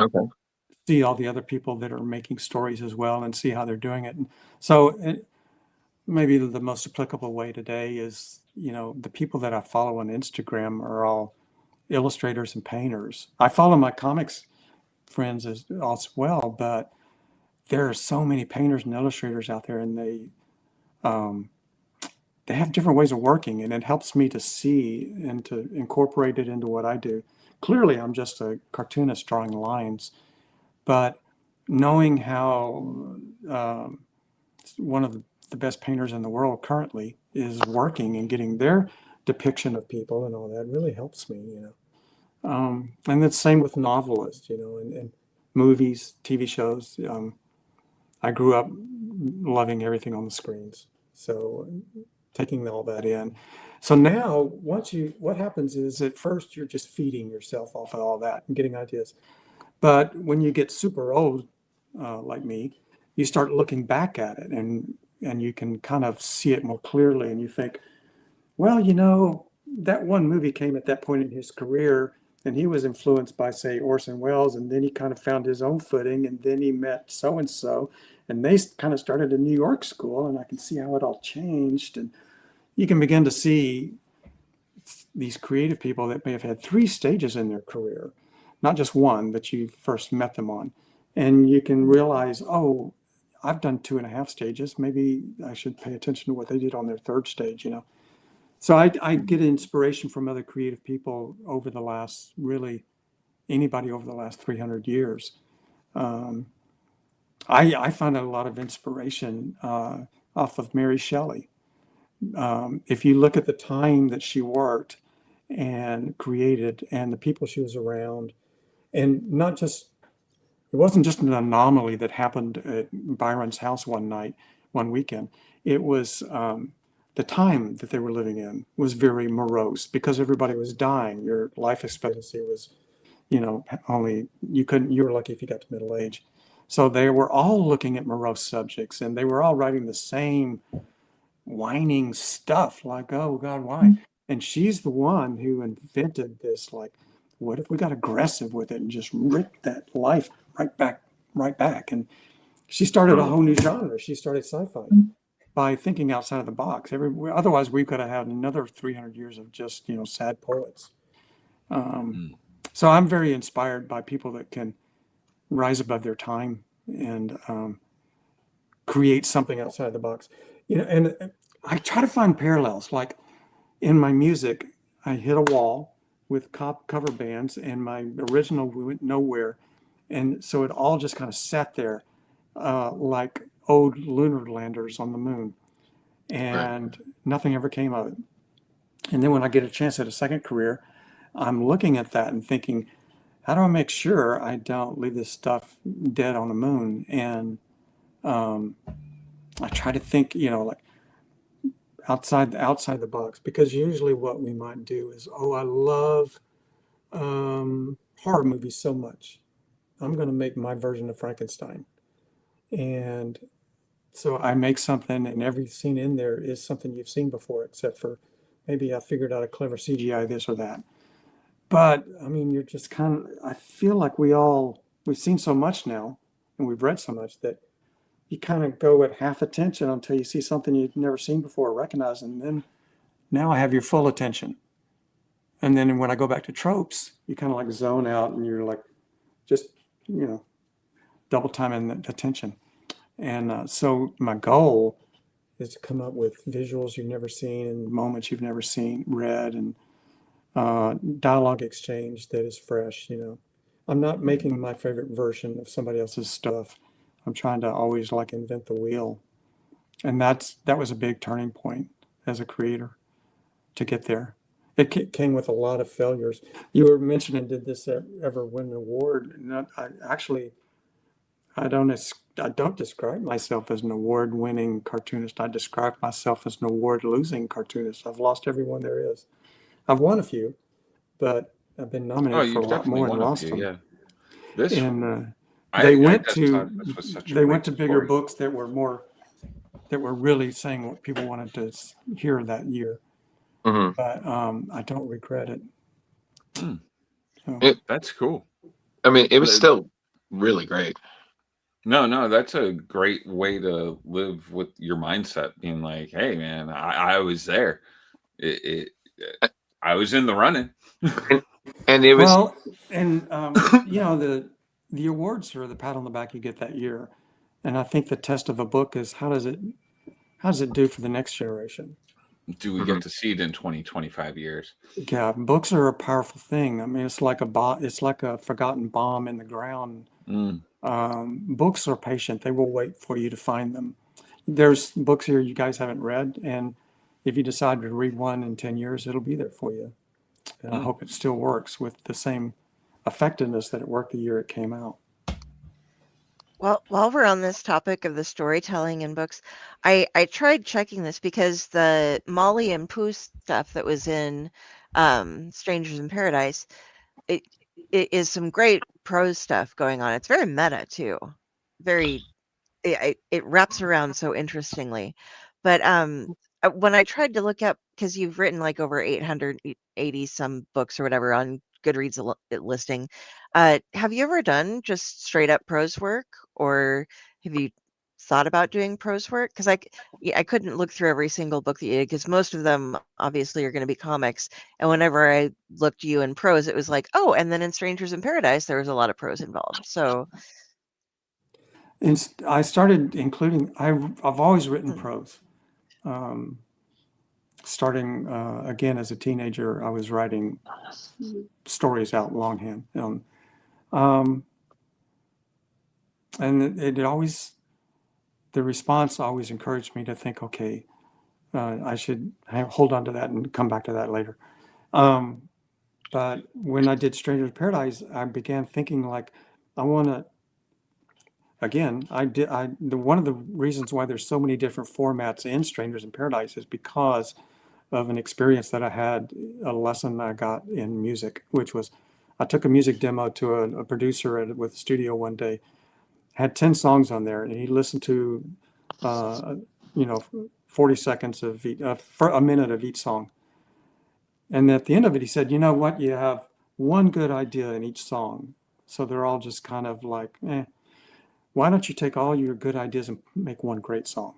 see all the other people that are making stories as well and see how they're doing it. And so maybe the most applicable way today is, the people that I follow on Instagram are all illustrators and painters. I follow my comics friends as well, but there are so many painters and illustrators out there, and they have different ways of working, and it helps me to see and to incorporate it into what I do. Clearly, I'm just a cartoonist drawing lines, but knowing how one of the best painters in the world currently is working and getting their depiction of people and all that really helps me, and the same with novelists, and movies, TV shows. I grew up loving everything on the screens, so taking all that in. So now, what happens is at first you're just feeding yourself off of all that and getting ideas. But when you get super old, like me, you start looking back at it and you can kind of see it more clearly, and you think, well, that one movie came at that point in his career, and he was influenced by, say, Orson Welles, and then he kind of found his own footing, and then he met so-and-so, and they kind of started a New York school, and I can see how it all changed. And you can begin to see these creative people that may have had 3 stages in their career, not just one that you first met them on. And you can realize, oh, I've done 2.5 stages. Maybe I should pay attention to what they did on their third stage, you know. So I get inspiration from other creative people over the last, really, anybody over the last 300 years. I find a lot of inspiration off of Mary Shelley. If you look at the time that she worked and created and the people she was around, and not just, it wasn't just an anomaly that happened at Byron's house one night, one weekend. It was the time that they were living in was very morose because everybody was dying. Your life expectancy was, you know, only, you were lucky if you got to middle age. So they were all looking at morose subjects and they were all writing the same whining stuff like, oh God, why? And she's the one who invented this, like, what if we got aggressive with it and just ripped that life right back? And she started a whole new genre. She started sci-fi by thinking outside of the box. Otherwise, we could have had another 300 years of just, you know, sad poets. So I'm very inspired by people that can rise above their time and create something outside the box. You know, and I try to find parallels. Like in my music, I hit a wall with cover bands, and my original went nowhere. And so it all just kind of sat there like old lunar landers on the moon. And nothing ever came of it. And then when I get a chance at a second career, I'm looking at that and thinking, how do I make sure I don't leave this stuff dead on the moon? And I try to think, you know, like outside the box, because usually what we might do is, oh, I love horror movies so much. I'm going to make my version of Frankenstein. And so I make something, and every scene in there is something you've seen before, except for maybe I figured out a clever CGI this or that. But I mean, you're just kind of, I feel like we've seen so much now and we've read so much that you kind of go at half attention until you see something you've never seen before or recognize. And then now I have your full attention. And then when I go back to tropes, you kind of like zone out and you're like, just, you know, double timing the attention. And so my goal is to come up with visuals you've never seen and moments you've never seen, read, and dialogue exchange that is fresh. You know, I'm not making my favorite version of somebody else's stuff. I'm trying to always like invent the wheel. And that was a big turning point as a creator to get there. It came with a lot of failures. You were mentioning, did this ever win an award? I don't describe myself as an award-winning cartoonist. I describe myself as an award-losing cartoonist. I've lost every one there is. I've won a few, but I've been nominated for a lot more and lost them. Yeah. They went to bigger books that were really saying what people wanted to hear that year. Mm-hmm. But I don't regret it. So. That's cool. I mean, it was still really great. No, that's a great way to live with your mindset, being like, hey, man, I was there. I was in the running. And it was... Well, and, you know, the awards are the pat on the back you get that year. And I think the test of a book is how does it do for the next generation? Do we get to see it in 20, 25 years? Yeah, books are a powerful thing. I mean, it's like a forgotten bomb in the ground. Books are patient. They will wait for you to find them. There's books here you guys haven't read, and if you decide to read one in 10 years, it'll be there for you. And I hope it still works with the same effectiveness that it worked the year it came out. Well, while we're on this topic of the storytelling in books, I tried checking this because the Molly and Pooh stuff that was in Strangers in Paradise, it is some great prose stuff going on. It's very meta too. It wraps around so interestingly. But when I tried to look up, because you've written like over 880 some books or whatever on Goodreads listing, have you ever done just straight up prose work, or have you thought about doing prose work? Because I couldn't look through every single book that you did, because most of them obviously are going to be comics. And whenever I looked you in prose, it was like, oh, and then in Strangers in Paradise, there was a lot of prose involved. So And I started including, I've always written prose. Starting again as a teenager, I was writing stories out longhand. And it always, the response always encouraged me to think, okay, I should hold on to that and come back to that later. But when I did Strangers in Paradise, I began thinking like, I want to, again, one of the reasons why there's so many different formats in Strangers in Paradise is because of an experience that I had, a lesson I got in music, which was I took a music demo to a producer with the studio one day, had 10 songs on there, and he listened to, 40 seconds of for a minute of each song. And at the end of it, he said, you know what, you have one good idea in each song. So they're all just kind of like, why don't you take all your good ideas and make one great song?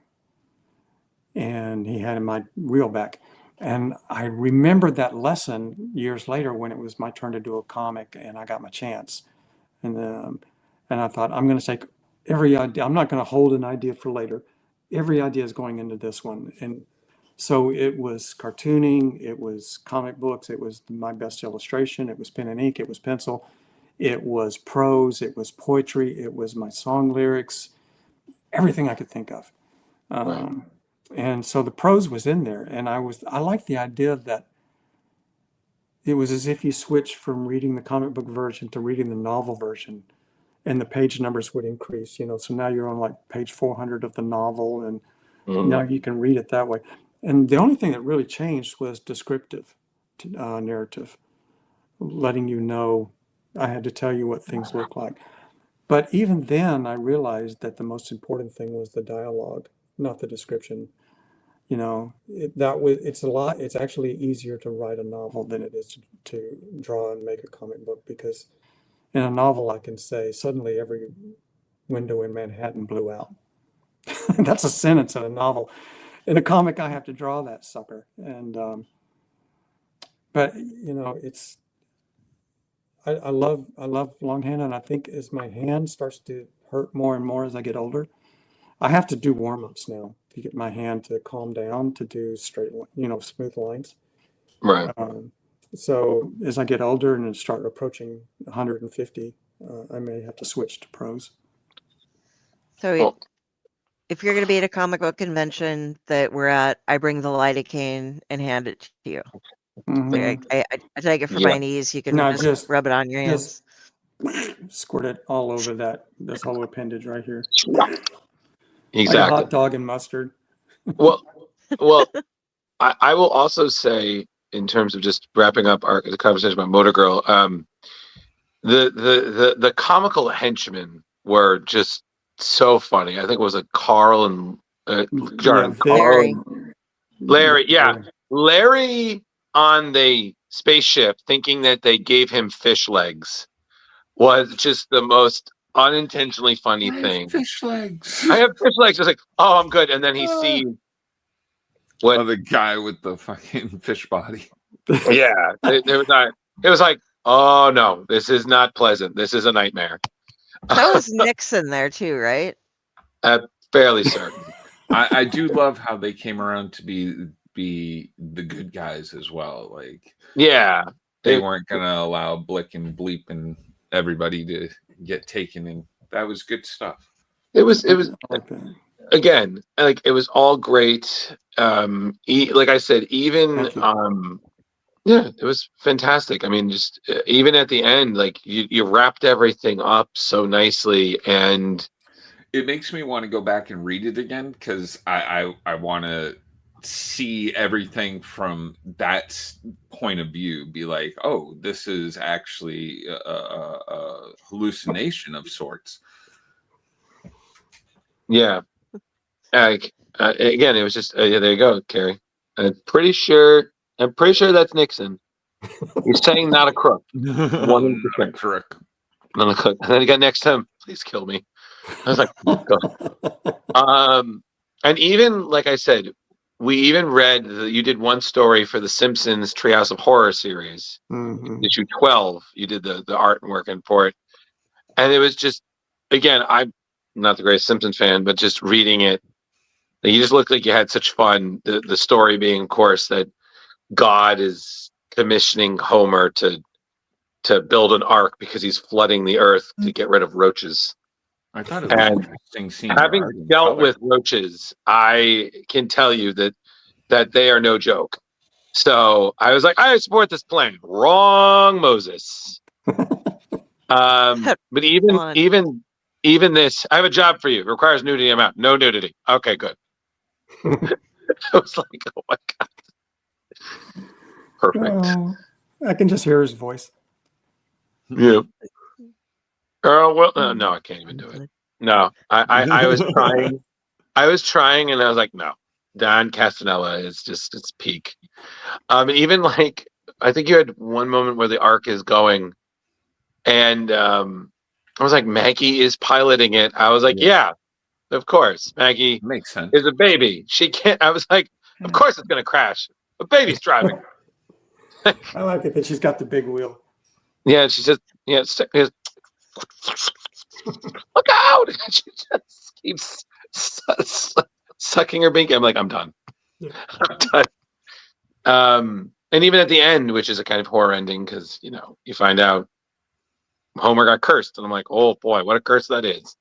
And he had my reel back. And I remembered that lesson years later when it was my turn to do a comic and I got my chance. And I thought, I'm going to take every idea. I'm not going to hold an idea for later. Every idea is going into this one. And so it was cartooning, it was comic books, it was my best illustration, it was pen and ink, it was pencil, it was prose, it was poetry, it was my song lyrics, everything I could think of. And so the prose was in there, and I liked the idea that it was as if you switched from reading the comic book version to reading the novel version, and the page numbers would increase, so now you're on like page 400 of the novel, and now you can read it that way. And the only thing that really changed was descriptive narrative, letting you know, I had to tell you what things look like. But even then, I realized that the most important thing was the dialogue, not the description. It's actually easier to write a novel than it is to draw and make a comic book, because in a novel I can say suddenly every window in Manhattan blew out. That's a sentence in a novel. In a comic, I have to draw that sucker. And but I love longhand, and I think as my hand starts to hurt more and more as I get older, I have to do warm-ups now to get my hand to calm down, to do straight, smooth lines. Right. So as I get older and start approaching 150, I may have to switch to prose. So if you're going to be at a comic book convention that we're at, I bring the lidocaine and hand it to you. Mm-hmm. I take it for my knees. You can just rub it on your hands. Squirt it all over this whole appendage right here. Exactly. Like a hot dog and mustard. Well, I will also say, in terms of just wrapping up the conversation about Motor Girl, the comical henchmen were just so funny. I think it was Carl and Larry. Yeah, Larry on the spaceship thinking that they gave him fish legs was just the most unintentionally funny thing. Fish legs. I have fish legs. I was like, oh, I'm good. And then he sees the guy with the fucking fish body. Yeah, it was like, oh no, this is not pleasant. This is a nightmare. That was Nixon there too, right? Fairly certain. I do love how they came around to be the good guys as well. Like, yeah, they weren't gonna allow Blick and Bleep and everybody to get taken, and that was good stuff. It was again, like, it was all great. Like I said, even yeah, it was fantastic. I mean, just even at the end, like you wrapped everything up so nicely, and it makes me want to go back and read it again, because I want to see everything from that point of view. Be like, oh, this is actually a hallucination of sorts. Yeah. Again, it was just there you go, Kari. I'm pretty sure that's Nixon. He's saying not a crook. 100% crook. Not a crook. And then he got next to him. Please kill me. I was like, oh, God. And even like I said, we even read you did one story for the Simpsons Treehouse of Horror series, issue 12. You did the artwork and for it, and it was just, again, I'm not the greatest Simpsons fan, but just reading it, you just looked like you had such fun. The story being, of course, that God is commissioning Homer to build an ark because he's flooding the earth to get rid of roaches. I thought it was And interesting seeing having art in dealt color. with roaches, I can tell you that they are no joke. So I was like, I support this plan. Wrong, Moses. But even this, I have a job for you. It requires nudity. I'm out. No nudity. Okay, good. I was like, oh my god, perfect. Oh, I can just hear his voice. Yeah. Oh well, no, I can't even do it. No, I was trying. I was trying, and I was like, no. Don Castanella is just its peak. And even like, I think you had one moment where the arc is going, and I was like, Maggie is piloting it. I was like, yeah, of course, Maggie makes sense. Is a baby. She can't. I was like, of course it's gonna crash. A baby's driving. I like it that she's got the big wheel. Yeah, she just look out! She just keeps sucking her binky. I'm like, I'm done. Yeah. I'm done. And even at the end, which is a kind of horror ending, because you find out Homer got cursed, and I'm like, oh boy, what a curse that is.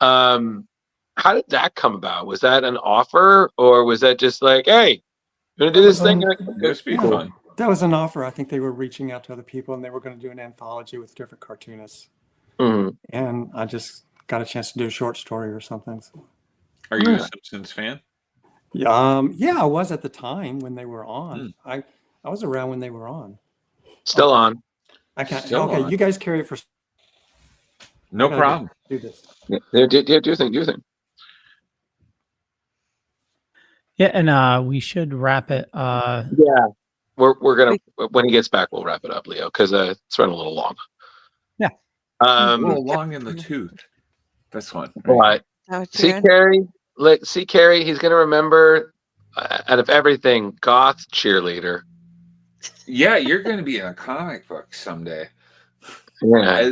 How did that come about? Was that an offer, or was that just like, hey, you want to do this thing? This be fun. That was an offer. I think they were reaching out to other people, and they were going to do an anthology with different cartoonists. And I just got a chance to do a short story or something. So. Are you a Simpsons fan? Yeah, I was at the time when they were on. I was around when they were on. Still on. I can't. Still okay, on. you guys carry it for. No problem. Do this. Yeah, do your thing. Yeah, and we should wrap it. Yeah, we're gonna, when he gets back, we'll wrap it up, Leo, because it's run a little long. Yeah. A little long in the tooth. This one. But see, Kari. He's gonna remember out of everything, goth cheerleader. Yeah, you're going to be in a comic book someday. Yeah.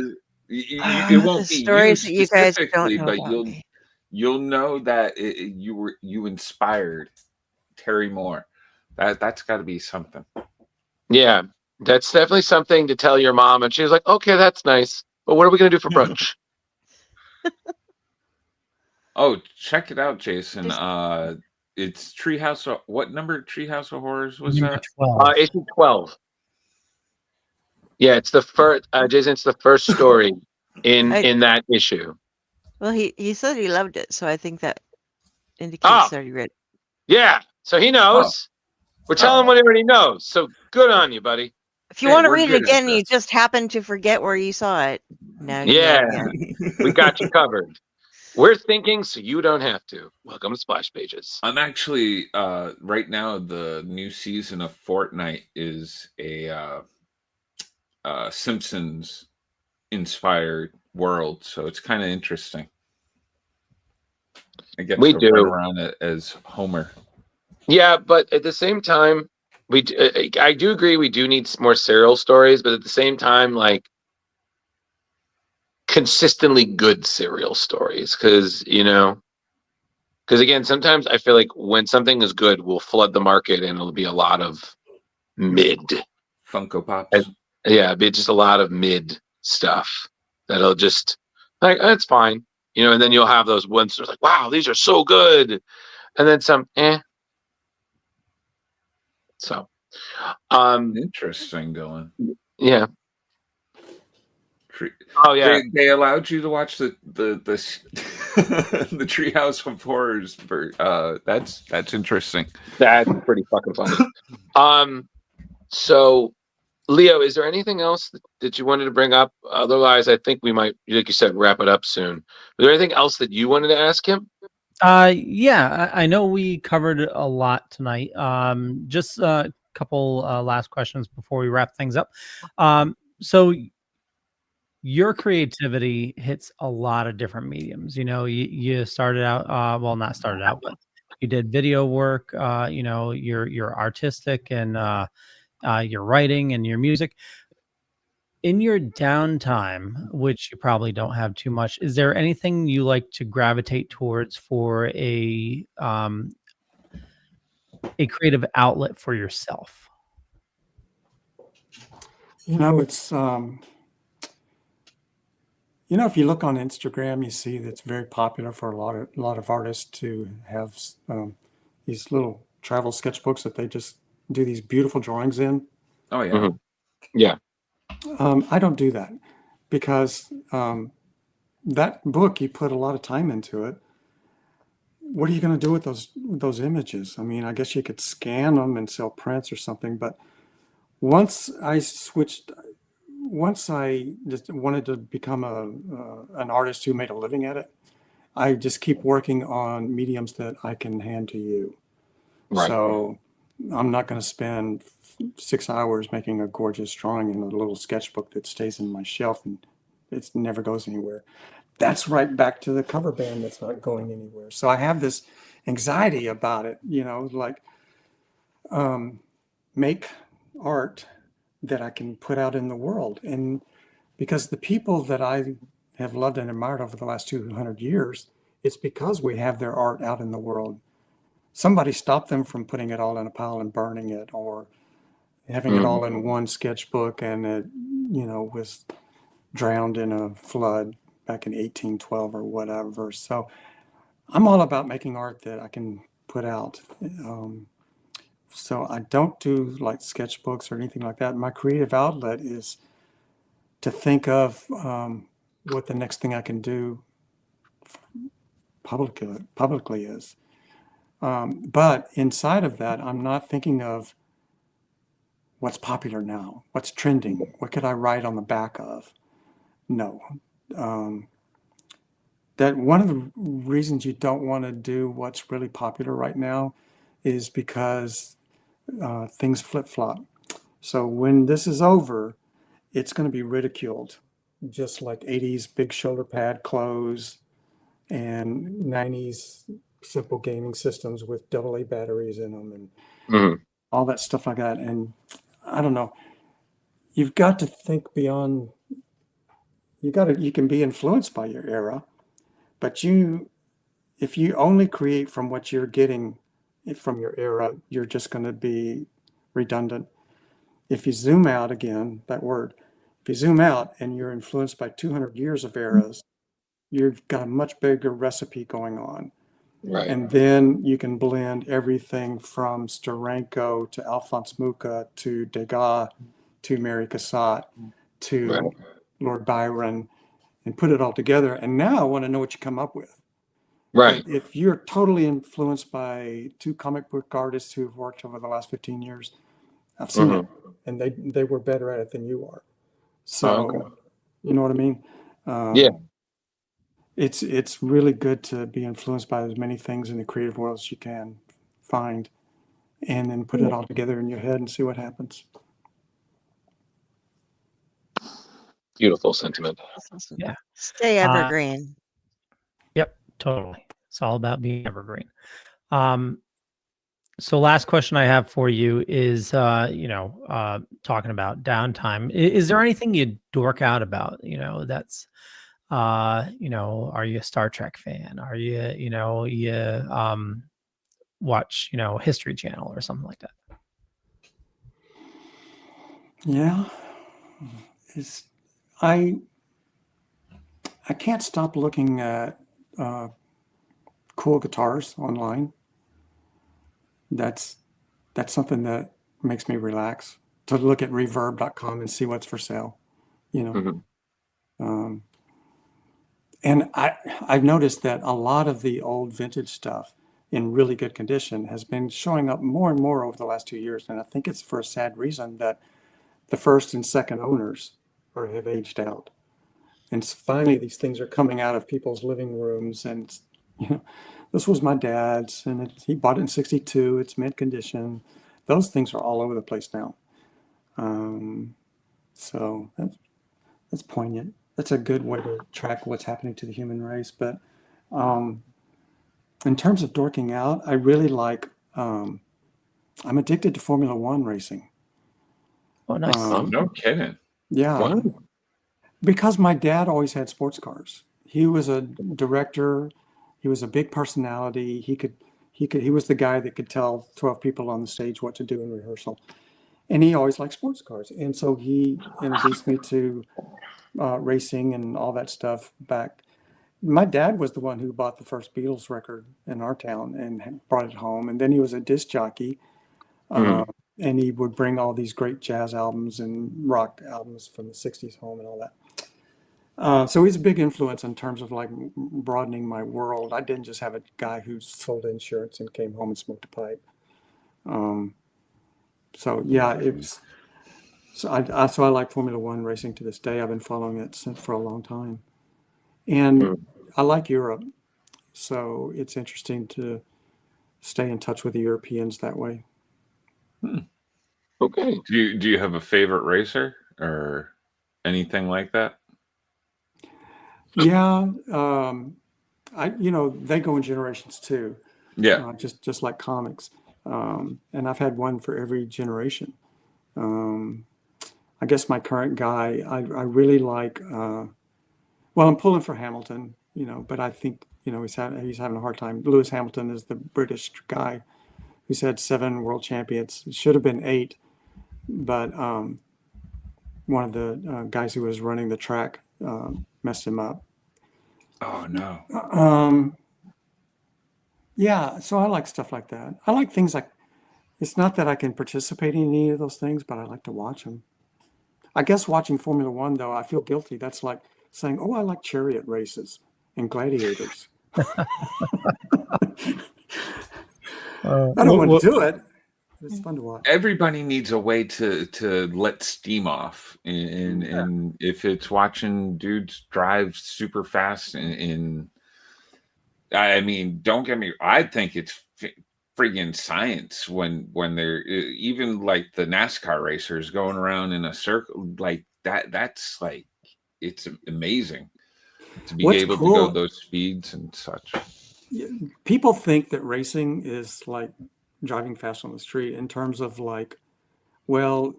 It won't be stories that you guys don't specifically, know but about you'll know that you inspired Terry Moore. That's got to be something. Yeah, that's definitely something to tell your mom. And she was like, "Okay, that's nice, but what are we gonna do for brunch?" Oh, check it out, Jason. It's Treehouse. What number Treehouse of Horrors was that? 12. Issue 12. Yeah, it's the first. Jason, it's the first story in that issue. Well, he said he loved it, so I think that indicates that he read it. Yeah, so he knows. We're telling him what he already knows. So good on you, buddy. If you want to read it again, you just happen to forget where you saw it. Now you know again. We got you covered. We're thinking so you don't have to. Welcome to Splash Pages. I'm actually right now. The new season of Fortnite is a Simpsons inspired world, so it's kind of interesting. I get to run around it as Homer. Yeah, but at the same time, I do agree we do need more serial stories, but at the same time, like, consistently good serial stories, because again, sometimes I feel like when something is good, we'll flood the market and it'll be a lot of mid Funko Pops. Yeah, be just a lot of mid stuff that'll just like, it's fine, and then you'll have those ones that's like, wow, these are so good, and then some So interesting, Dylan. Yeah. Oh yeah, they allowed you to watch the the Treehouse of Horrors. That's interesting. That's pretty fucking funny. So Leo, is there anything else that you wanted to bring up? Otherwise, I think we might, like you said, wrap it up soon. Was there anything else that you wanted to ask him? Yeah, I know we covered a lot tonight. Just a couple last questions before we wrap things up. So your creativity hits a lot of different mediums. You know, you started out, well, not started out, but you did video work. You know, you're artistic and your writing and your music. In your downtime, which you probably don't have too much, is there anything you like to gravitate towards for a creative outlet for yourself? You know, it's you know, if you look on Instagram, you see that it's very popular for a lot of artists to have these little travel sketchbooks that they just do these beautiful drawings in. Oh yeah. Yeah. I don't do that because that book, you put a lot of time into it. What are you going to do with those images? I mean, I guess you could scan them and sell prints or something, but once I just wanted to become an artist who made a living at it, I just keep working on mediums that I can hand to you. Right. So I'm not going to spend 6 hours making a gorgeous drawing in a little sketchbook that stays in my shelf and it never goes anywhere. That's right back to the cover band that's not going anywhere. So I have this anxiety about it, you know, like make art that I can put out in the world. And because the people that I have loved and admired over the last 200 years, it's because we have their art out in the world. Somebody stopped them from putting it all in a pile and burning it, or having it all in one sketchbook and it, you know, was drowned in a flood back in 1812 or whatever. So I'm all about making art that I can put out. So I don't do like sketchbooks or anything like that. My creative outlet is to think of what the next thing I can do publicly is. But inside of that, I'm not thinking of what's popular now, what's trending, what could I write on the back of? No. That one of the reasons you don't want to do what's really popular right now is because things flip-flop. So when this is over, it's going to be ridiculed, just like 80s big shoulder pad clothes and 90s simple gaming systems with AA batteries in them and all that stuff like that. And I don't know, you've got to think beyond, you can be influenced by your era, but if you only create from what you're getting from your era, you're just going to be redundant. If you zoom out, again, that word, if you zoom out and you're influenced by 200 years of eras, you've got a much bigger recipe going on. Right. And then you can blend everything from Steranko to Alphonse Mucha to Degas to Mary Cassatt to Lord Byron and put it all together. And now I want to know what you come up with. Right. But if you're totally influenced by two comic book artists who've worked over the last 15 years, I've seen it, and they were better at it than you are. So, you know what I mean? Yeah. It's really good to be influenced by as many things in the creative world as you can find, and then put it all together in your head and see what happens. Beautiful sentiment. Yeah. Stay evergreen. Yep, totally. It's all about being evergreen. So last question I have for you is, talking about downtime. Is there anything you dork out about, that's, are you a Star Trek fan? Are you, watch, History Channel or something like that? Yeah. I can't stop looking at cool guitars online. That's something that makes me relax, to look at reverb.com and see what's for sale, And I've noticed that a lot of the old vintage stuff in really good condition has been showing up more and more over the last 2 years. And I think it's for a sad reason that the first and second owners have aged out. And finally, these things are coming out of people's living rooms. And, this was my dad's, and he bought it in '62. It's mint condition. Those things are all over the place now. So that's poignant. that's a good way to track what's happening to the human race. But in terms of dorking out, I really like. I'm addicted to Formula One racing. Oh, nice. No kidding. Yeah, Wow. because my dad always had sports cars. He was a director. He was a big personality. He was the guy that could tell 12 people on the stage what to do in rehearsal. And he always liked sports cars. And so he introduced me to racing and all that stuff back. My dad was the one who bought the first Beatles record in our town and brought it home. And then he was a disc jockey. And he would bring all these great jazz albums and rock albums from the 60s home and all that. So he's a big influence in terms of like broadening my world. I didn't just have a guy who sold insurance and came home and smoked a pipe. So yeah, it was. So I like Formula One racing to this day. I've been following it for a long time, and I like Europe. So it's interesting to stay in touch with the Europeans that way. Okay. Do you have a favorite racer or anything like that? Yeah, they go in generations too. Yeah. Just like comics, and I've had one for every generation. I guess my current guy, I really like. Well, I'm pulling for Hamilton, but I think he's having a hard time. Lewis Hamilton is the British guy who's had 7 world champions. It should have been 8, but one of the guys who was running the track messed him up. Oh no. Yeah, so I like stuff like that. I like things like, it's not that I can participate in any of those things, but I like to watch them. I guess watching Formula One, though, I feel guilty. That's like saying, oh, I like chariot races and gladiators. I don't want to do it. It's fun to watch. Everybody needs a way to let steam off, and if it's watching dudes drive super fast, and I mean, don't get me. I think it's friggin' science when they're even like the NASCAR racers going around in a circle like that. That's like, it's amazing to be able to go those speeds and such. People think that racing is like driving fast on the street in terms of like, well,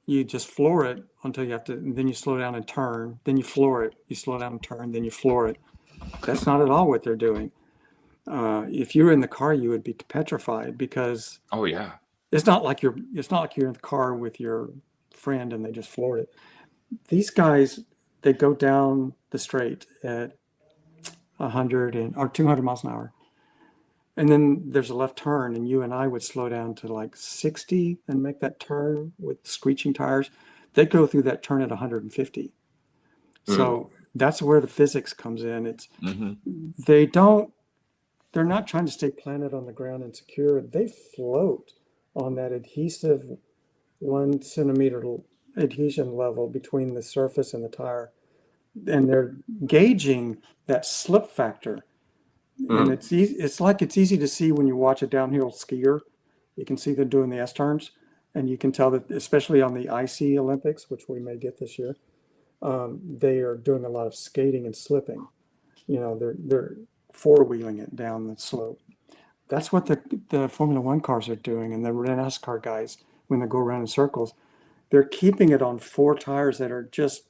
you just floor it until you have to, and then you slow down and turn, then you floor it, you slow down and turn, then you floor it. That's not at all what they're doing. If you were in the car, you would be petrified because oh yeah, it's not like you're in the car with your friend and they just floored it. These guys, they go down the straight at 100 or 200 miles an hour. And then there's a left turn, and you and I would slow down to like 60 and make that turn with screeching tires. They go through that turn at 150. So that's where the physics comes in. It's they're not trying to stay planted on the ground and secure. They float on that adhesive 1 centimeter adhesion level between the surface and the tire. And they're gauging that slip factor. And it's easy to see when you watch a downhill skier. You can see them doing the S turns, and you can tell that, especially on the icy Olympics, which we may get this year, they are doing a lot of skating and slipping. They're four-wheeling it down the slope. That's what the Formula One cars are doing, and the NASCAR guys, when they go around in circles, they're keeping it on 4 tires that are just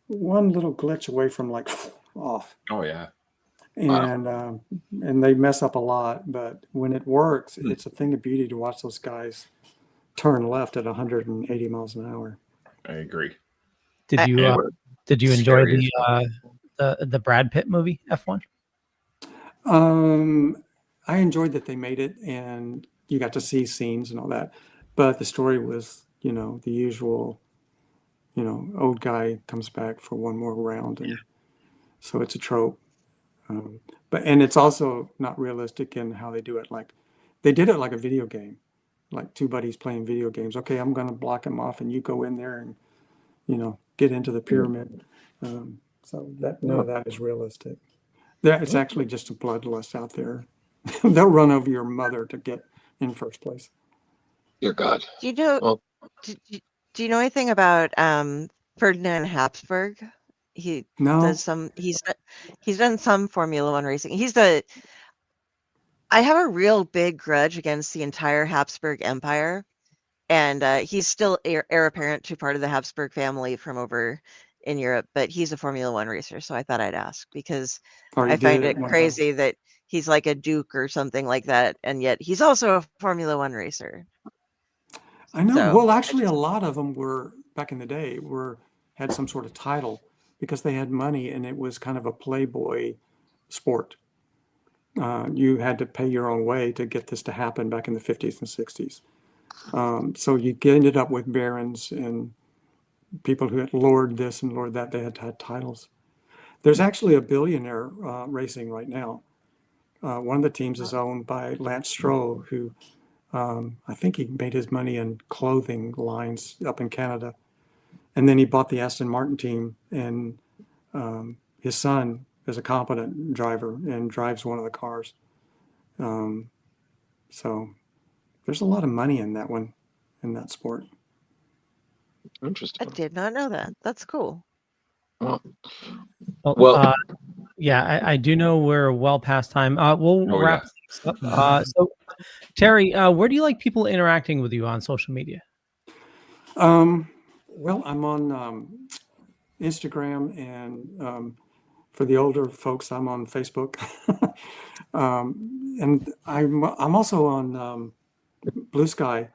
one little glitch away from like off. Oh yeah. And and they mess up a lot, but when it works, it's a thing of beauty to watch those guys turn left at 180 miles an hour. I agree. Did you enjoy the Brad Pitt movie F1? I enjoyed that they made it, and you got to see scenes and all that, but the story was, the usual, old guy comes back for one more round, and so it's a trope. And it's also not realistic in how they do it. Like they did it like a video game, like 2 buddies playing video games. Okay, I'm going to block him off, and you go in there and get into the pyramid. So that none of that is realistic. It's actually just a bloodlust out there. They'll run over your mother to get in first place. Dear God. Do you know? Do you know anything about Ferdinand Habsburg? He No. does some. He's done some Formula One racing. I have a real big grudge against the entire Habsburg Empire, and he's still heir apparent to part of the Habsburg family from over in Europe, but he's a Formula One racer, so I thought I'd ask because Or he I find did at it one time. crazy that he's like a duke or something like that, and yet he's also a Formula One racer. I know. So, Well, actually, a lot of them were back in the day had some sort of title because they had money, and it was kind of a playboy sport. You had to pay your own way to get this to happen back in the 50s and 60s. So you ended up with barons and people who had lord this and lord that. They had titles. There's actually a billionaire racing right now. One of the teams is owned by Lance Stroh, who I think he made his money in clothing lines up in Canada. And then he bought the Aston Martin team, and his son is a competent driver and drives one of the cars. So there's a lot of money in that one, in that sport. Interesting. I did not know that. That's cool. Well, yeah, I do know we're well past time. We'll wrap things up. So, Terry, where do you like people interacting with you on social media? Well, I'm on Instagram, and for the older folks, I'm on Facebook. And I'm also on Blue Sky,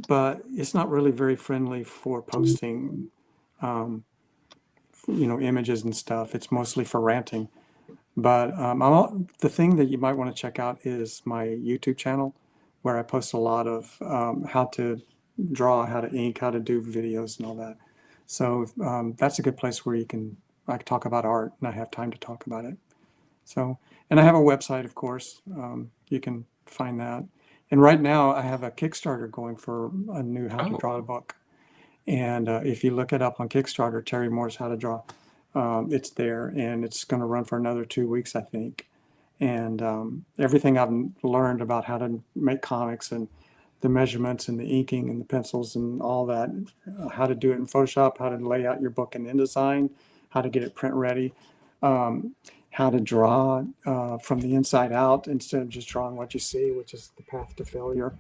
but it's not really very friendly for posting, images and stuff. It's mostly for ranting. But the thing that you might want to check out is my YouTube channel, where I post a lot of how to draw, how to ink, how to do videos and all that. So that's a good place where I can talk about art, and I have time to talk about it. So, and I have a website, of course. You can find that. And right now I have a Kickstarter going for a new How to Draw book. And if you look it up on Kickstarter, Terry Moore's How to Draw, it's there, and it's going to run for another 2 weeks, I think. And everything I've learned about how to make comics and the measurements and the inking and the pencils and all that, how to do it in Photoshop, how to lay out your book in InDesign, how to get it print ready, how to draw from the inside out instead of just drawing what you see, which is the path to failure,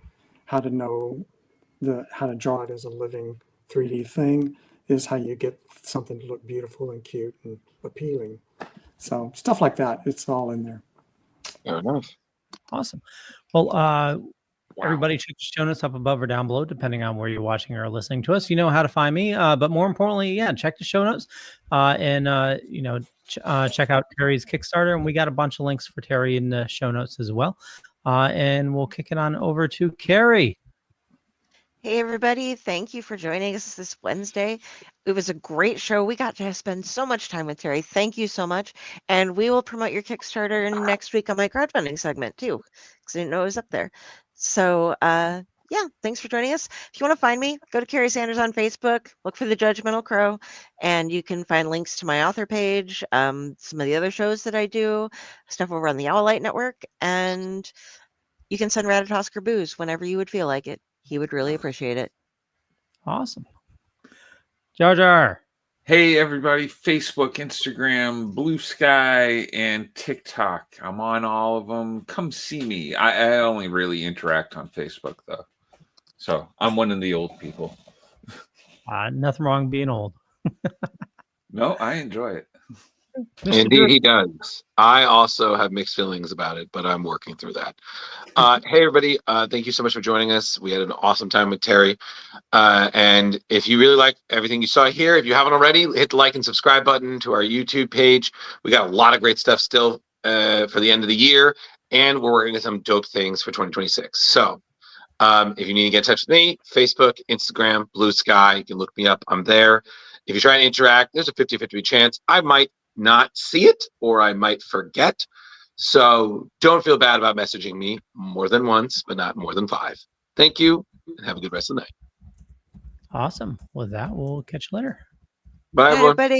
how to know how to draw it as a living 3D thing is how you get something to look beautiful and cute and appealing. So stuff like that, it's all in there. Fair enough. Awesome. Well, everybody check the show notes up above or down below, depending on where you're watching or listening to us. You know how to find me. But more importantly, check the show notes and check out Terry's Kickstarter. And we got a bunch of links for Terry in the show notes as well. And we'll kick it on over to Kari. Hey, everybody. Thank you for joining us this Wednesday. It was a great show. We got to spend so much time with Terry. Thank you so much. And we will promote your Kickstarter next week on my crowdfunding segment, too, because I didn't know it was up there. So, thanks for joining us. If you want to find me, go to Kari Sanders on Facebook, look for The Judgmental Crow, and you can find links to my author page, some of the other shows that I do, stuff over on the Owlite Network, and you can send Ratatosker booze whenever you would feel like it. He would really appreciate it. Awesome. Jar Jar. Hey, everybody. Facebook, Instagram, Blue Sky, and TikTok. I'm on all of them. Come see me. I only really interact on Facebook, though. So I'm one of the old people. Nothing wrong being old. No, I enjoy it. Indeed, he does. I also have mixed feelings about it, but I'm working through that. Hey, everybody. Thank you so much for joining us. We had an awesome time with Terry. And if you really like everything you saw here, if you haven't already, hit the like and subscribe button to our YouTube page. We got a lot of great stuff still for the end of the year, and we're working on some dope things for 2026. So if you need to get in touch with me, Facebook, Instagram, Blue Sky, you can look me up. I'm there. If you're trying to interact, there's a 50-50 chance I might not see it or I might forget. So don't feel bad about messaging me more than once, but not more than 5. Thank you, and have a good rest of the night. Awesome. With that, we'll catch you later. Bye, everyone. Everybody.